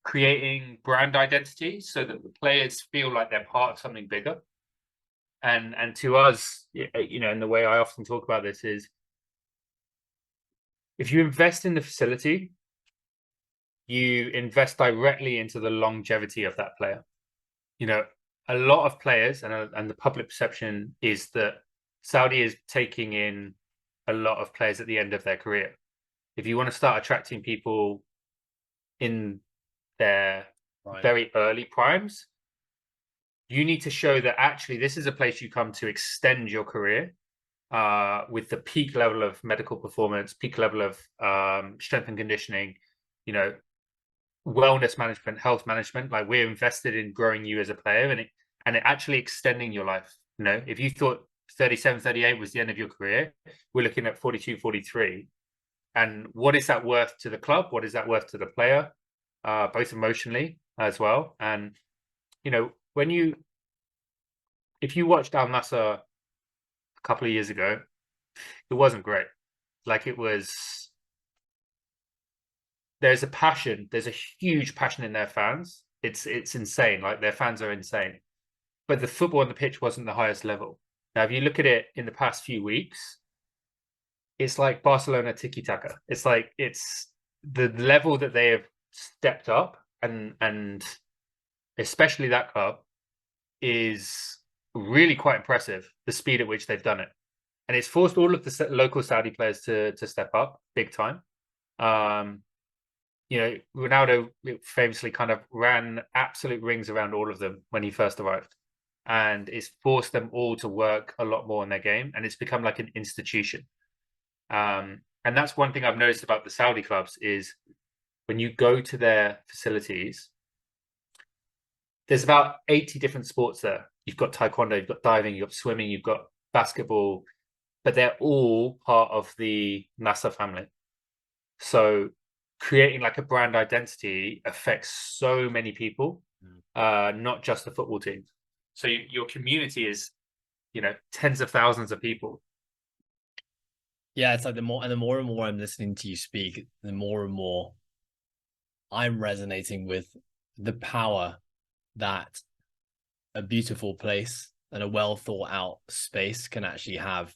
creating brand identity so that the players feel like they're part of something bigger. And to us, and the way I often talk about this is, if you invest in the facility, you invest directly into the longevity of that player. A lot of players, and the public perception is that Saudi is taking in a lot of players at the end of their career. If you want to start attracting people in their very early primes, you need to show that actually this is a place you come to extend your career with the peak level of medical performance, peak level of strength and conditioning, wellness management, health management. Like, we're invested in growing you as a player and it actually extending your life. If you thought 37, 38 was the end of your career, we're looking at 42, 43. And what is that worth to the club? What is that worth to the player? Both emotionally as well. And, if you watched Al Nassr a couple of years ago, it wasn't great. Like, there's a passion, there's a huge passion in their fans. It's insane. Like, their fans are insane. But the football on the pitch wasn't the highest level. Now, if you look at it in the past few weeks, it's like Barcelona tiki-taka. It's like, it's the level that they have stepped up, and especially that club is really quite impressive, the speed at which they've done it. And it's forced all of the local Saudi players to step up big time. Ronaldo famously kind of ran absolute rings around all of them when he first arrived, and it's forced them all to work a lot more on their game, and it's become like an institution. And that's one thing I've noticed about the Saudi clubs is when you go to their facilities, there's about 80 different sports there. You've got taekwondo, you've got diving, you've got swimming, you've got basketball, but they're all part of the Nassr family. So creating like a brand identity affects so many people, not just the football team. So your community is, tens of thousands of people. Yeah, it's like the more and more I'm listening to you speak, the more and more I'm resonating with the power that a beautiful place and a well thought out space can actually have.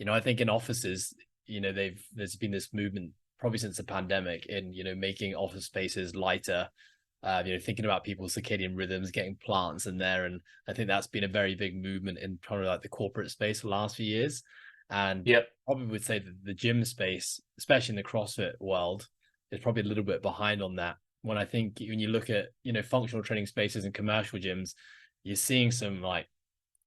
I think in offices, there's been this movement probably since the pandemic in, making office spaces lighter, thinking about people's circadian rhythms, getting plants in there. And I think that's been a very big movement in probably like the corporate space for the last few years. And probably would say that the gym space, especially in the CrossFit world, is probably a little bit behind on that. When I think when you look at, functional training spaces and commercial gyms, you're seeing some like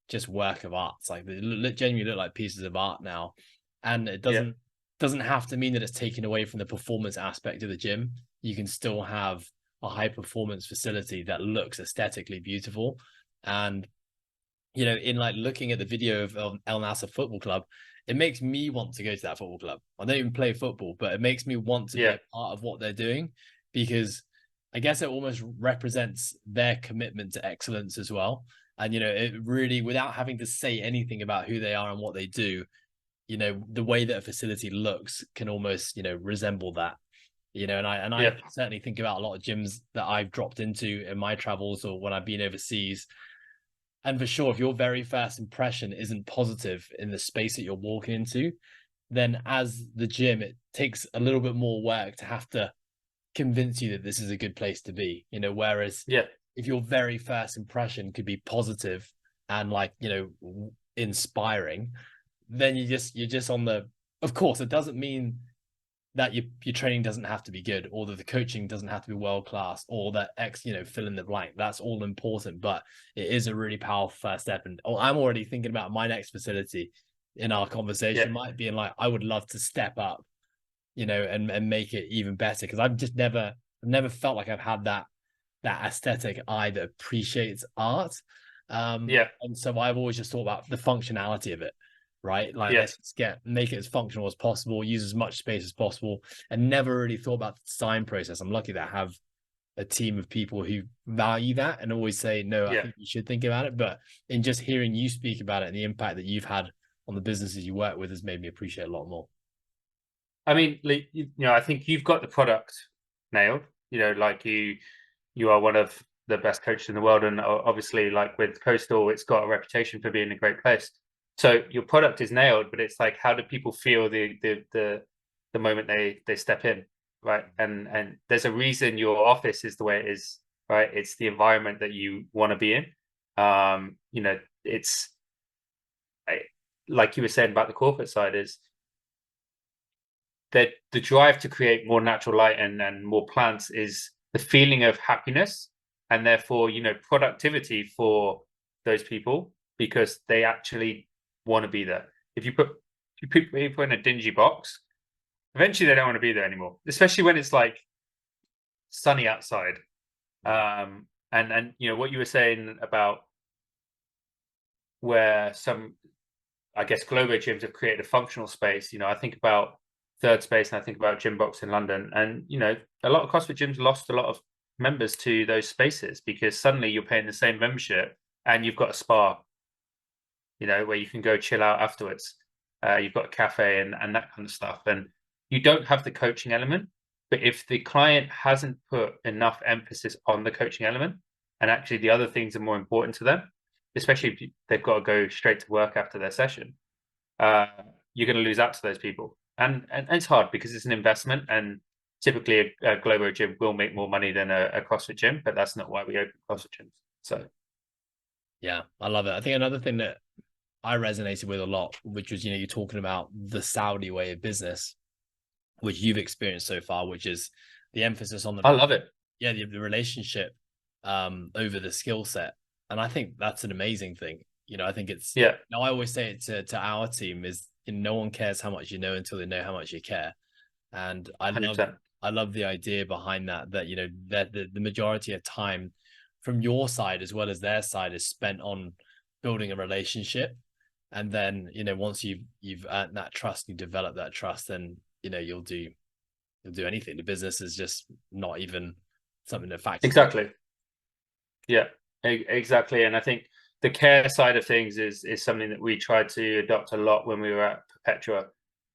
just work of art. It's like they genuinely look like pieces of art now. And it doesn't have to mean that it's taken away from the performance aspect of the gym. You can still have a high performance facility that looks aesthetically beautiful. And in like looking at the video of El Nassr Football Club, it makes me want to go to that football club. I don't even play football, but it makes me want to be a part of what they're doing, because I guess it almost represents their commitment to excellence as well. And, it really, without having to say anything about who they are and what they do, the way that a facility looks can almost, resemble that. And I certainly think about a lot of gyms that I've dropped into in my travels or when I've been overseas. And for sure, if your very first impression isn't positive in the space that you're walking into, then as the gym, it takes a little bit more work to have to convince you that this is a good place to be. Whereas if your very first impression could be positive and like, inspiring, then you're just on the, of course, it doesn't mean that your training doesn't have to be good, or that the coaching doesn't have to be world class, or that fill in the blank. That's all important, but it is a really powerful first step. And I'm already thinking about my next facility in our conversation might be in like, I would love to step up, and make it even better, because I've just never felt like I've had that aesthetic eye that appreciates art. And so I've always just thought about the functionality of it. Right, like let's just make it as functional as possible, use as much space as possible, and never really thought about the design process. I'm lucky that I have a team of people who value that and always say, no, I think you should think about it. But in just hearing you speak about it and the impact that you've had on the businesses you work with has made me appreciate a lot more. I mean, I think you've got the product nailed. Like you are one of the best coaches in the world, and obviously, like with Coastal, it's got a reputation for being a great place. So your product is nailed, but it's like, how do people feel the moment they step in, right? And there's a reason your office is the way it is, right? It's the environment that you want to be in. It's like you were saying about the corporate side is that the drive to create more natural light and more plants is the feeling of happiness, and therefore, productivity for those people, because they actually want to be there. If you put people in a dingy box, eventually they don't want to be there anymore, especially when it's like sunny outside. And what you were saying about where some, I guess, Globo gyms have created a functional space. I think about Third Space and I think about Gym Box in London, and a lot of CrossFit gyms lost a lot of members to those spaces because suddenly you're paying the same membership and you've got a spa, where you can go chill out afterwards. You've got a cafe and that kind of stuff. And you don't have the coaching element. But if the client hasn't put enough emphasis on the coaching element, and actually the other things are more important to them, especially if they've got to go straight to work after their session, you're going to lose out to those people. And it's hard because it's an investment. And typically a Globo gym will make more money than a CrossFit gym, but that's not why we open CrossFit gyms. So. Yeah, I love it. I think another thing that I resonated with a lot, which was, you're talking about the Saudi way of business, which you've experienced so far, which is, the emphasis on I love it. the relationship over the skill set. And I think that's an amazing thing. I think it's, Yeah, I always say it to our team is, no one cares how much you know until they know how much you care. And 100%. I love the idea behind that, that the majority of time from your side as well as their side is spent on building a relationship. And then, once you've earned that trust, you develop that trust, then, you'll do anything. The business is just not even something that factors in. Exactly. Yeah, exactly. And I think the care side of things is something that we tried to adopt a lot when we were at Perpetua,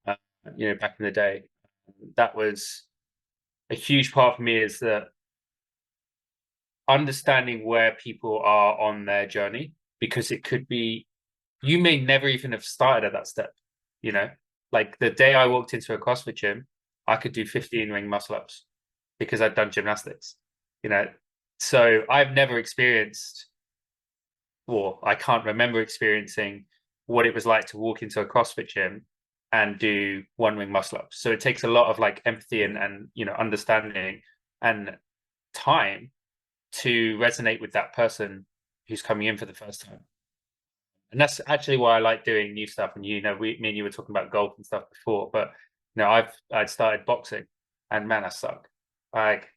uh, back in the day. That was a huge part for me, is that understanding where people are on their journey, because it could be, you may never even have started at that step, you know? Like the day I walked into a CrossFit gym, I could do 15 ring muscle ups because I'd done gymnastics, you know? So I've never experienced, or I can't remember experiencing what it was like to walk into a CrossFit gym and do one ring muscle ups. So it takes a lot of like empathy and understanding and time to resonate with that person who's coming in for the first time. And that's actually why I like doing new stuff. And me and you were talking about golf and stuff before, but I'd started boxing, and man, I suck. Like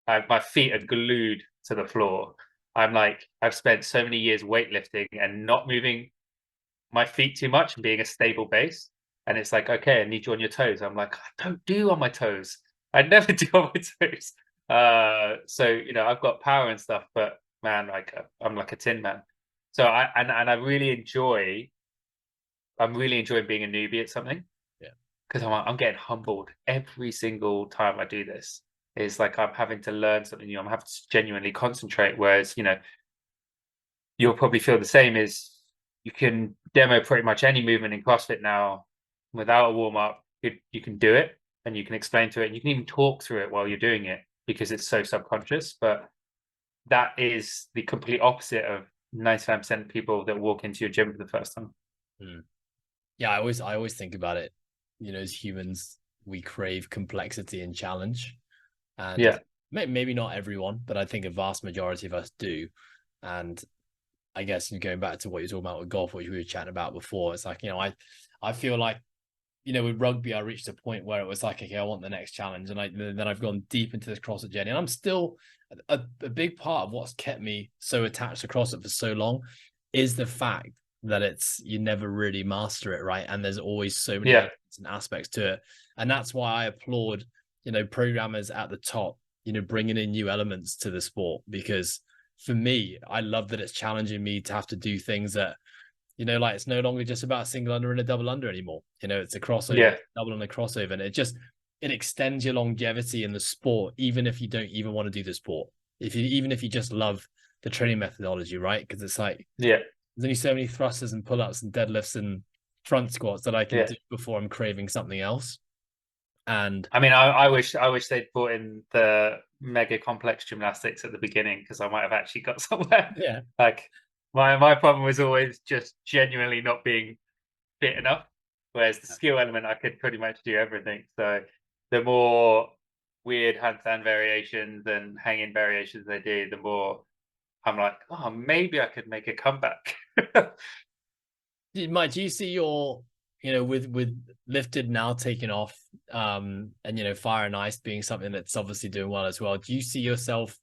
my feet are glued to the floor. I've spent so many years weightlifting and not moving my feet too much and being a stable base. And it's like, okay, I need you on your toes. I'm like, I don't do on my toes. I never do on my toes. So I've got power and stuff, but man, I'm like a tin man. So I really enjoy. I'm really enjoying being a newbie at something, Yeah. because I'm getting humbled every single time I do this. It's like I'm having to learn something new. I'm having to genuinely concentrate. Whereas you'll probably feel the same. Is you can demo pretty much any movement in CrossFit now without a warm up. You can do it, and you can explain to it, and you can even talk through it while you're doing it because it's so subconscious. But that is the complete opposite of 99% of people that walk into your gym for the first time. Yeah, I always think about it. As humans, we crave complexity and challenge, and Yeah, maybe not everyone, but I think a vast majority of us do. And I guess going back to what you're talking about with golf, which we were chatting about before, it's like, I feel like, with rugby, I reached a point where it was like, okay, I want the next challenge. And then I've gone deep into this CrossFit journey. And I'm still a big part of what's kept me so attached to CrossFit for so long is the fact that you never really master it, right? And there's always so many yeah, elements and aspects to it. And that's why I applaud, programmers at the top, bringing in new elements to the sport, because for me, I love that it's challenging me to have to do things that, like it's no longer just about a single under and a double under anymore. It's a crossover, yeah, double and a crossover. And it extends your longevity in the sport, even if you don't even want to do the sport. Even if you just love the training methodology, right? Because it's like, yeah, there's only so many thrusters and pull-ups and deadlifts and front squats that I can yeah. do before I'm craving something else. And I mean, I wish they'd brought in the mega complex gymnastics at the beginning, because I might have actually got somewhere. yeah, Like my problem was always just genuinely not being fit enough. Whereas the skill element, I could pretty much do everything. So the more weird handstand variations and hanging variations they do, the more I'm like, oh, maybe I could make a comeback. Mike, do you see with lifted now taking off, and fire and ice being something that's obviously doing well as well? Do you see yourself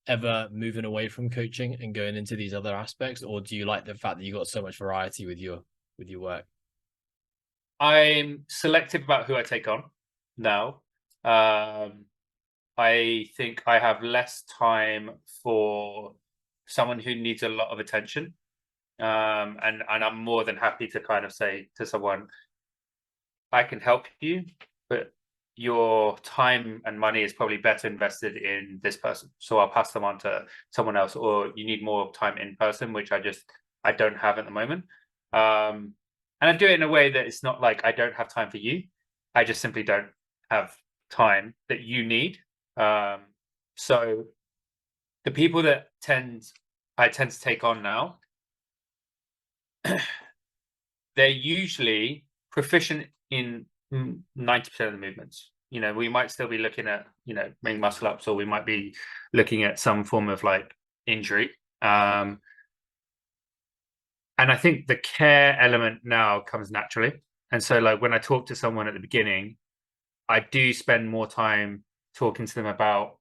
ever moving away from coaching and going into these other aspects, or do you like the fact that you got so much variety with your work? I'm selective about who I take on now. I think I have less time for someone who needs a lot of attention. And I'm more than happy to kind of say to someone, I can help you, but your time and money is probably better invested in this person. So I'll pass them on to someone else, or you need more time in person, which I don't have at the moment. And I do it in a way that it's not like I don't have time for you. I just simply don't have time that you need. So the people that I tend to take on now, they're usually proficient in 90% of the movements. we might still be looking at, main muscle ups, or we might be looking at some form of like injury. And I think the care element now comes naturally. And so like when I talk to someone at the beginning, I do spend more time talking to them about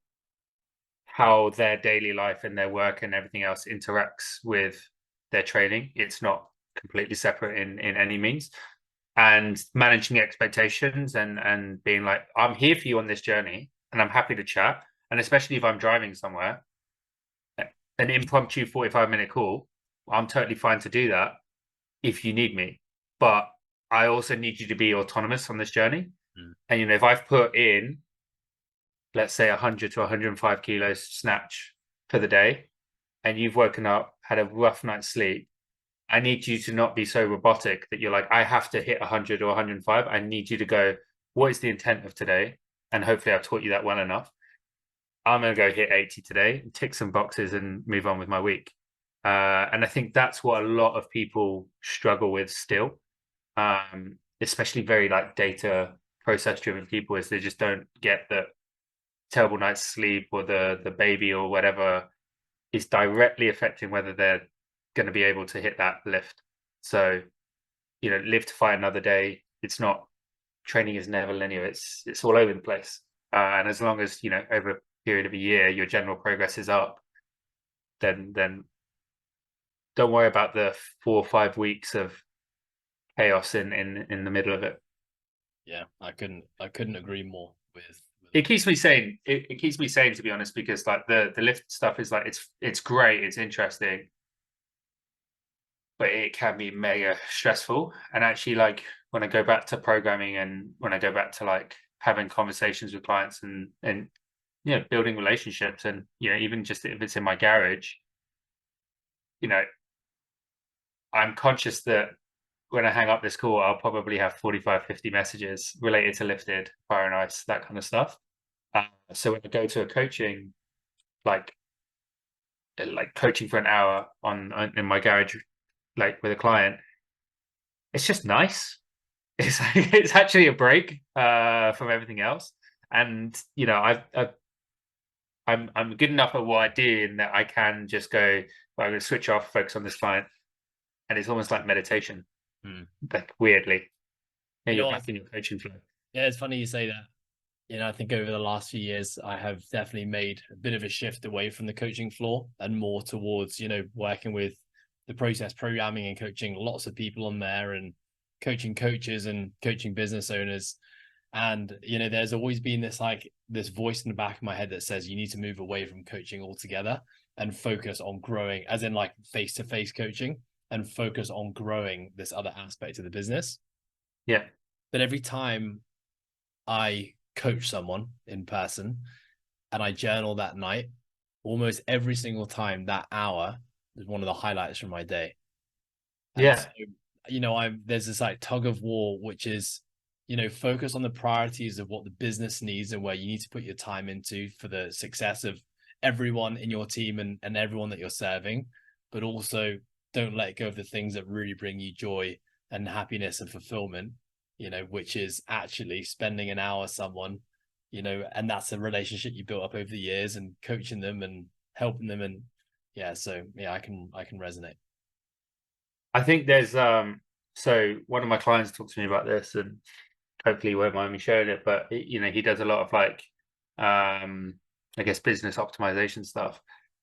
how their daily life and their work and everything else interacts with their training. It's not completely separate in any means. And managing expectations and being like, I'm here for you on this journey and I'm happy to chat. And especially if I'm driving somewhere, an impromptu 45-minute call, I'm totally fine to do that if you need me. But I also need you to be autonomous on this journey. Mm. And, if I've put in, let's say 100 to 105 kilos snatch for the day, and you've woken up, had a rough night's sleep, I need you to not be so robotic that you're like, I have to hit 100 or 105. I need you to go, what is the intent of today? And hopefully I've taught you that well enough. I'm going to go hit 80 today, tick some boxes and move on with my week. And I think that's what a lot of people struggle with still, especially very like data process driven people, is they just don't get that terrible night's sleep or the baby or whatever is directly affecting whether they're going to be able to hit that lift. So, live to fight another day. It's not, training is never linear. It's all over the place. And as long as, over a period of a year, your general progress is up, then don't worry about the 4 or 5 weeks of chaos in the middle of it. Yeah, I couldn't agree more with It keeps me sane. It keeps me sane, to be honest, because like the lift stuff is like, it's great, it's interesting, but it can be mega stressful. And actually, like when I go back to programming and when I go back to like having conversations with clients and building relationships, and even just if it's in my garage, I'm conscious that when I hang up this call, I'll probably have 45, 50 messages related to lifted, fire and ice, that kind of stuff. So when I go to a coaching, like coaching for an hour on in my garage, like with a client, it's just nice. It's actually a break from everything else. And I'm good enough at what I do in that I can just go, well, I'm going to switch off, focus on this client, and it's almost like meditation. Like weirdly, and you're back in your coaching flow. Yeah, it's funny you say that. I think over the last few years, I have definitely made a bit of a shift away from the coaching floor and more towards, working with the process programming and coaching lots of people on there and coaching coaches and coaching business owners. And, there's always been this voice in the back of my head that says you need to move away from coaching altogether and focus on growing, as in like face-to-face coaching, and focus on growing this other aspect of the business. Yeah. But every time I coach someone in person and I journal that night, almost every single time that hour is one of the highlights from my day. And so, there's this like tug of war, which is, focus on the priorities of what the business needs and where you need to put your time into for the success of everyone in your team and everyone that you're serving, but also don't let go of the things that really bring you joy and happiness and fulfillment, which is actually spending an hour with someone, and that's a relationship you built up over the years and coaching them and helping them. And I can resonate. I think there's so one of my clients talked to me about this, and hopefully he won't mind me sharing it, but he does a lot of like I guess business optimization stuff,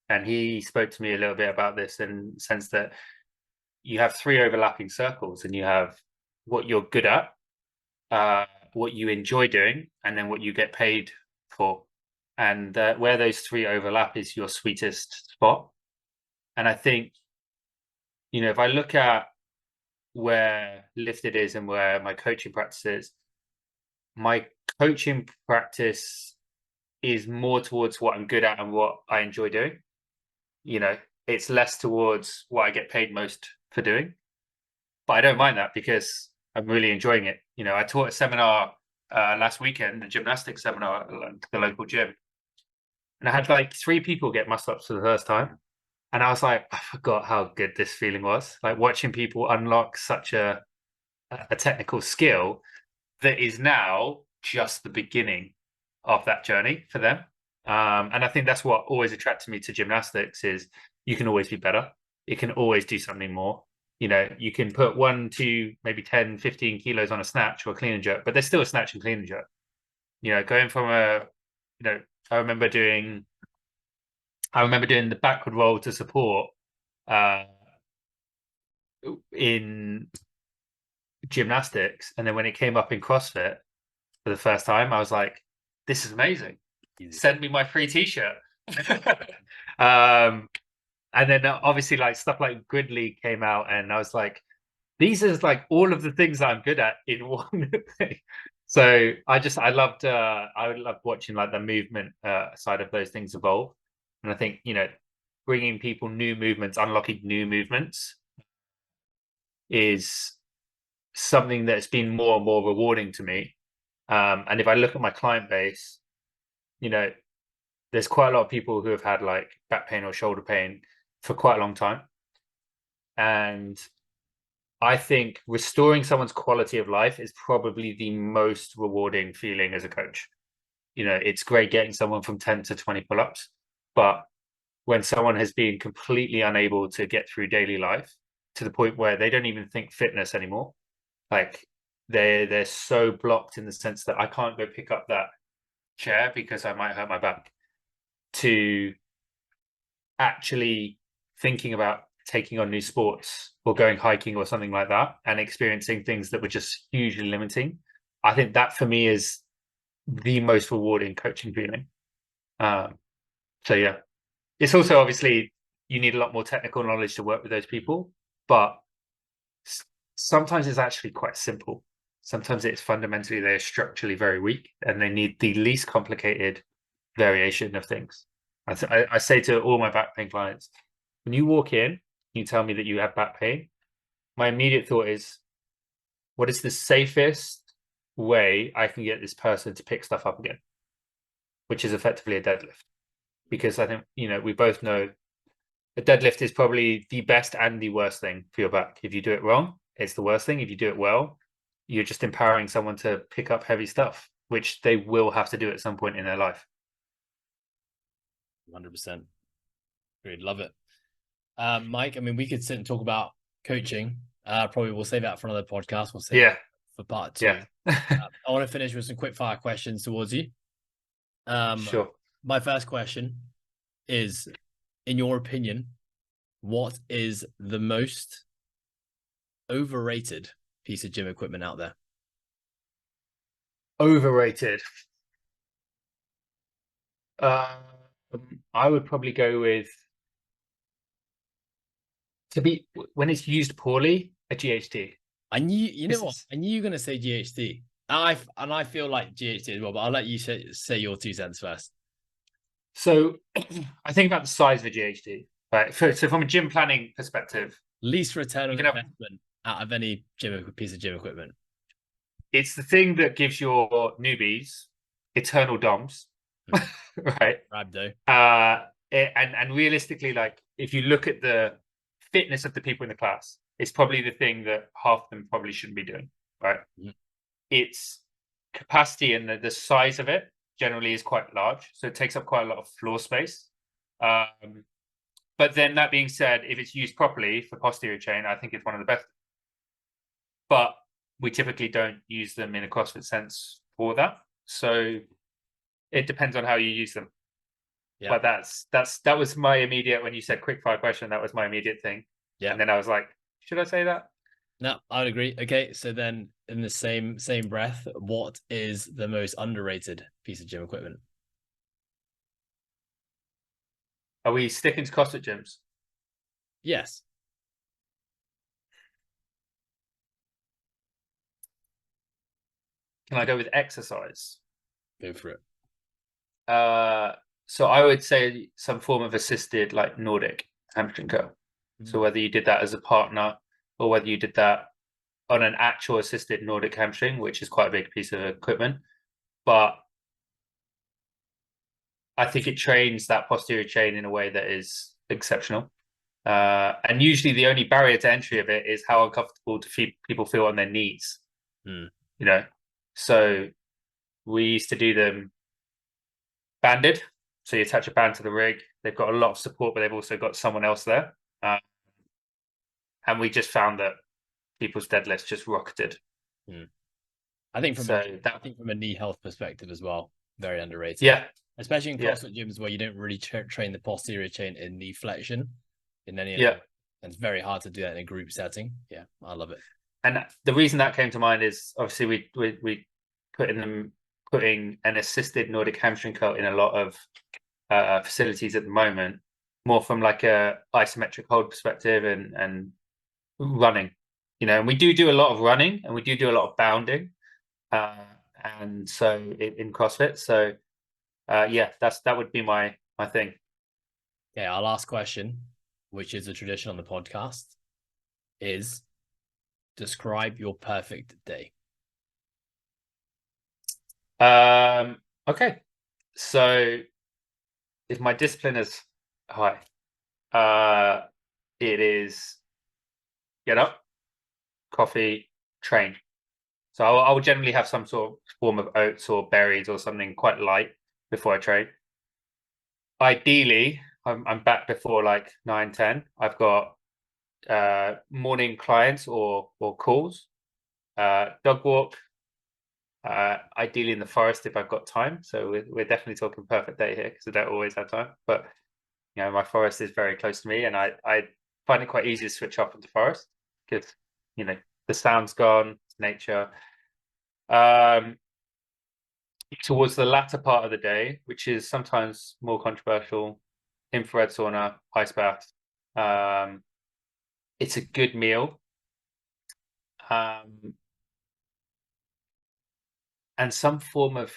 and he spoke to me a little bit about this in the sense that you have 3 overlapping circles, and you have what you're good at, what you enjoy doing, and then what you get paid for. And where those 3 overlap is your sweetest spot. And I think, if I look at where lifted is and where my coaching practice is, my coaching practice is more towards what I'm good at and what I enjoy doing. It's less towards what I get paid most for doing. But I don't mind that because I'm really enjoying it. I taught a seminar last weekend, a gymnastics seminar at the local gym. And I had like 3 people get muscle ups for the first time. And I was like, I forgot how good this feeling was. Like watching people unlock such a technical skill that is now just the beginning of that journey for them. And I think that's what always attracted me to gymnastics is you can always be better. It can always do something more. You know, you can put 1, 2, maybe 10, 15 kilos on a snatch or a clean and jerk, but there's still a snatch and clean and jerk. You know, going from I remember doing the backward roll to support uh, in gymnastics. And then when it came up in CrossFit for the first time, I was like, this is amazing. Easy. Send me my free t-shirt. And then obviously like stuff like Gridley came out and I was like, these are like all of the things that I'm good at in one thing. So I loved watching like the movement side of those things evolve. And I think, you know, bringing people new movements, unlocking new movements is something that's been more and more rewarding to me. And if I look at my client base, you know, there's quite a lot of people who have had like back pain or shoulder pain for quite a long time. And I think restoring someone's quality of life is probably the most rewarding feeling as a coach. You know, it's great getting someone from 10 to 20 pull-ups, but when someone has been completely unable to get through daily life to the point where they don't even think fitness anymore, like they're so blocked in the sense that I can't go pick up that chair because I might hurt my back, to actually thinking about taking on new sports or going hiking or something like that and experiencing things that were just hugely limiting. I think that for me is the most rewarding coaching feeling. So yeah, it's also obviously you need a lot more technical knowledge to work with those people, but sometimes it's actually quite simple. Sometimes it's fundamentally they're structurally very weak and they need the least complicated variation of things. I say to all my back pain clients, when you walk in, you tell me that you have back pain, my immediate thought is, what is the safest way I can get this person to pick stuff up again? Which is effectively a deadlift. Because I think, you know, we both know a deadlift is probably the best and the worst thing for your back. If you do it wrong, it's the worst thing. If you do it well, you're just empowering someone to pick up heavy stuff, which they will have to do at some point in their life. 100%. Great. Love it. Mike, I mean, we could sit and talk about coaching. Probably we'll save that for another podcast. We'll save that for part 2. Yeah. I want to finish with some quick fire questions towards you. Sure. My first question is, in your opinion, what is the most overrated piece of gym equipment out there? Overrated. I would probably go with, when it's used poorly, a GHD. I knew, you know what? I knew you were going to say GHD. And I feel like GHD as well, but I'll let you say your 2 cents first. So I think about the size of a GHD, right? So from a gym planning perspective, least return on investment out of any piece of gym equipment. It's the thing that gives your newbies eternal DOMs, right? Rabdo. And realistically, like if you look at the fitness of the people in the class, it's probably the thing that half of them probably shouldn't be doing, right? Mm-hmm. Its capacity and the size of it generally is quite large, so it takes up quite a lot of floor space. But then that being said, if it's used properly for posterior chain, I think it's one of the best. But we typically don't use them in a CrossFit sense for that. So it depends on how you use them. Yeah. But that was my immediate, when you said quick fire question, that was my immediate thing. Yeah. And then I was like, should I say that? No, I would agree. Okay, so then in the same breath, what is the most underrated piece of gym equipment? Are we sticking to CrossFit gyms? Yes. Can I go with exercise? Go for it. So I would say some form of assisted, like Nordic hamstring curl. Mm-hmm. So whether you did that as a partner or whether you did that on an actual assisted Nordic hamstring, which is quite a big piece of equipment, but I think it trains that posterior chain in a way that is exceptional. And usually the only barrier to entry of it is how uncomfortable people feel on their knees. You know, so we used to do them banded. So you attach a band to the rig. They've got a lot of support, but they've also got someone else there. And we just found that people's deadlifts just rocketed. I think So from a knee health perspective as well, very underrated. Yeah, especially in CrossFit gyms where you don't really train the posterior chain in knee flexion in any of them. And it's very hard to do that in a group setting. Yeah, I love it. And the reason that came to mind is obviously we putting an assisted Nordic hamstring curl in a lot of facilities at the moment, more from like a isometric hold perspective and running, and we do a lot of running and we do a lot of bounding, and so in CrossFit. So that would be my thing. Okay, our last question, which is a tradition on the podcast, is describe your perfect day. Okay, so if my discipline is high, it is get up, coffee, train. So I will generally have some sort of form of oats or berries or something quite light before I train. Ideally, I'm back before like 9-10. I've got morning clients or calls, dog walk, ideally in the forest if I've got time. So we're definitely talking perfect day here because I don't always have time. But my forest is very close to me, and I find it quite easy to switch off into forest because the sound's gone, it's nature. Towards the latter part of the day, which is sometimes more controversial, infrared sauna, ice bath. It's a good meal. And some form of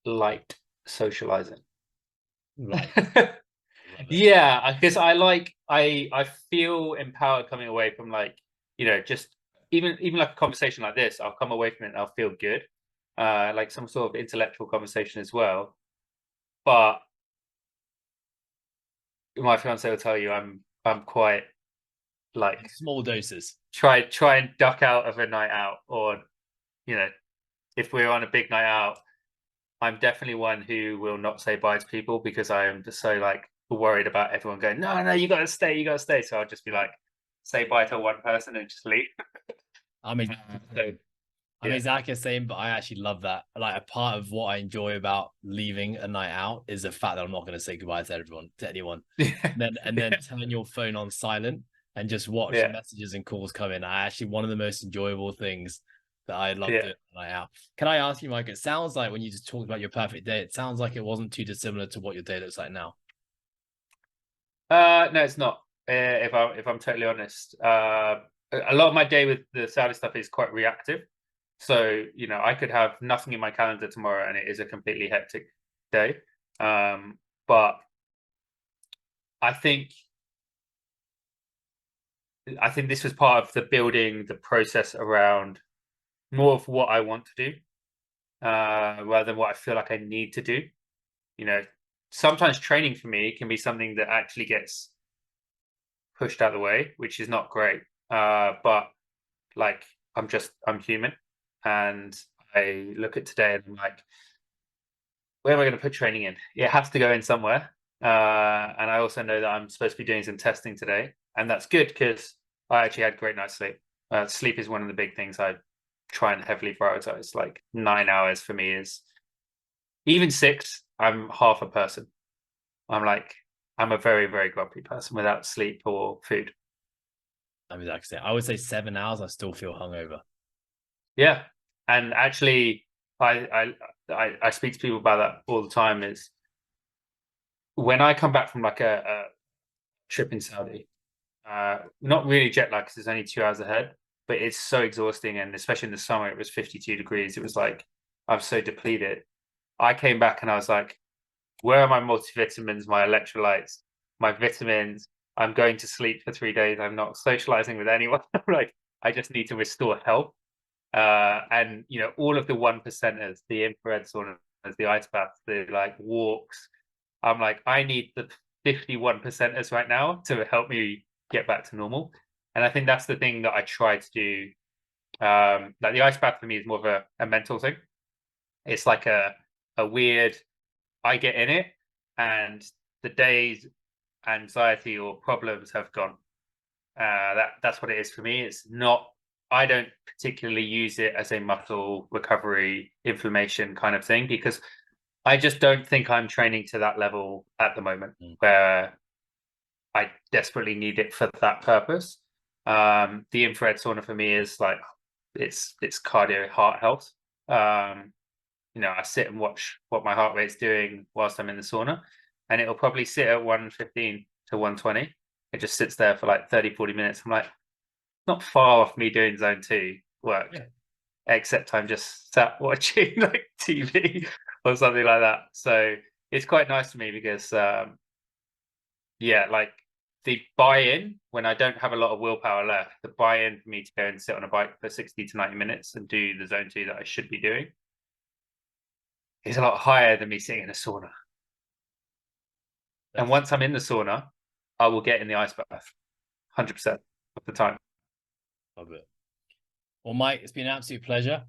light socializing. Yeah, because I feel empowered coming away from just even like a conversation like this. I'll come away from it and I'll feel good, like some sort of intellectual conversation as well. But my fiance will tell you I'm quite like small doses. Try and duck out of a night out, or if we're on a big night out, I'm definitely one who will not say bye to people because I am just so worried about everyone going, no, you gotta stay. So I'll just be like, say bye to one person and just leave. I mean, exactly the same, but I actually love that. Like, a part of what I enjoy about leaving a night out is the fact that I'm not going to say goodbye to anyone. And then turn your phone on silent and just watch the messages and calls come in. One of the most enjoyable things that I love doing night out. Can I ask you, Mike? It sounds like when you just talked about your perfect day, it sounds like it wasn't too dissimilar to what your day looks like now. No, it's not. If I'm totally honest, a lot of my day with the sauna stuff is quite reactive. So I could have nothing in my calendar tomorrow, and it is a completely hectic day. But I think this was part of the building the process around more of what I want to do, rather than what I feel like I need to do. Sometimes training for me can be something that actually gets pushed out of the way, which is not great. But I'm human, and I look at today and I'm like, where am I going to put training in? It has to go in somewhere. And I also know that I'm supposed to be doing some testing today, and that's good because I actually had great night's sleep. Sleep is one of the big things I try and heavily prioritize. Like 9 hours for me is, even 6, I'm half a person. I'm a very, very grumpy person without sleep or food. I would say 7 hours, I still feel hungover. Yeah. And actually, I speak to people about that all the time. Is when I come back from like a trip in Saudi, not really jet lag because it's only 2 hours ahead, but it's so exhausting. And especially in the summer, it was 52 degrees. It was like, I'm so depleted. I came back and I was like, where are my multivitamins, my electrolytes, my vitamins? I'm going to sleep for 3 days. I'm not socializing with anyone. I just need to restore health. And all of the 1%ers, the infrared saunas, the ice baths, the walks. I'm like, I need the 51%ers right now to help me get back to normal. And I think that's the thing that I try to do. The ice bath for me is more of a mental thing. It's like a weird, I get in it and the day's anxiety or problems have gone. That's what it is for me. It's not, I don't particularly use it as a muscle recovery inflammation kind of thing, because I just don't think I'm training to that level at the moment where I desperately need it for that purpose. The infrared sauna for me is like, it's cardio heart health. I sit and watch what my heart rate's doing whilst I'm in the sauna, and it'll probably sit at 115 to 120. It just sits there for like 30-40 minutes. I'm like, not far off me doing zone 2 work. Yeah. Except I'm just sat watching like TV or something like that. So it's quite nice to me because like the buy-in, when I don't have a lot of willpower left, the buy-in for me to go and sit on a bike for 60 to 90 minutes and do the zone 2 that I should be doing is a lot higher than me sitting in a sauna. And once I'm in the sauna, I will get in the ice bath 100% of the time. Love it. Well, Mike, it's been an absolute pleasure.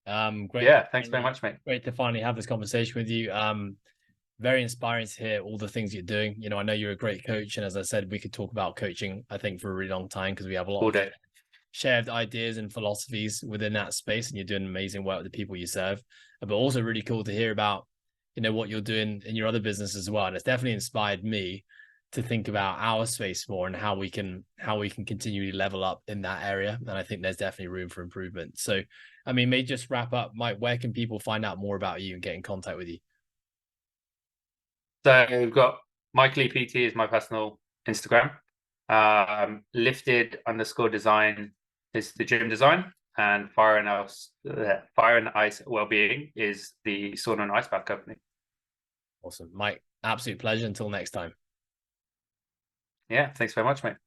Great. Yeah, thanks very much, mate. Great to finally have this conversation with you. Very inspiring to hear all the things you're doing. I know you're a great coach, and as I said, we could talk about coaching, I think, for a really long time, because we have a lot of shared ideas and philosophies within that space, and you're doing amazing work with the people you serve. But also really cool to hear about, what you're doing in your other business as well. And it's definitely inspired me to think about our space more and how we can continually level up in that area. And I think there's definitely room for improvement. So, maybe just wrap up, Mike, where can people find out more about you and get in contact with you? So we've got Mike Lee PT is my personal Instagram. Lifted_design is the gym design, and Fire and Ice Wellbeing is the sauna and ice bath company. Awesome, Mike. Absolute pleasure. Until next time. Yeah, thanks very much, mate.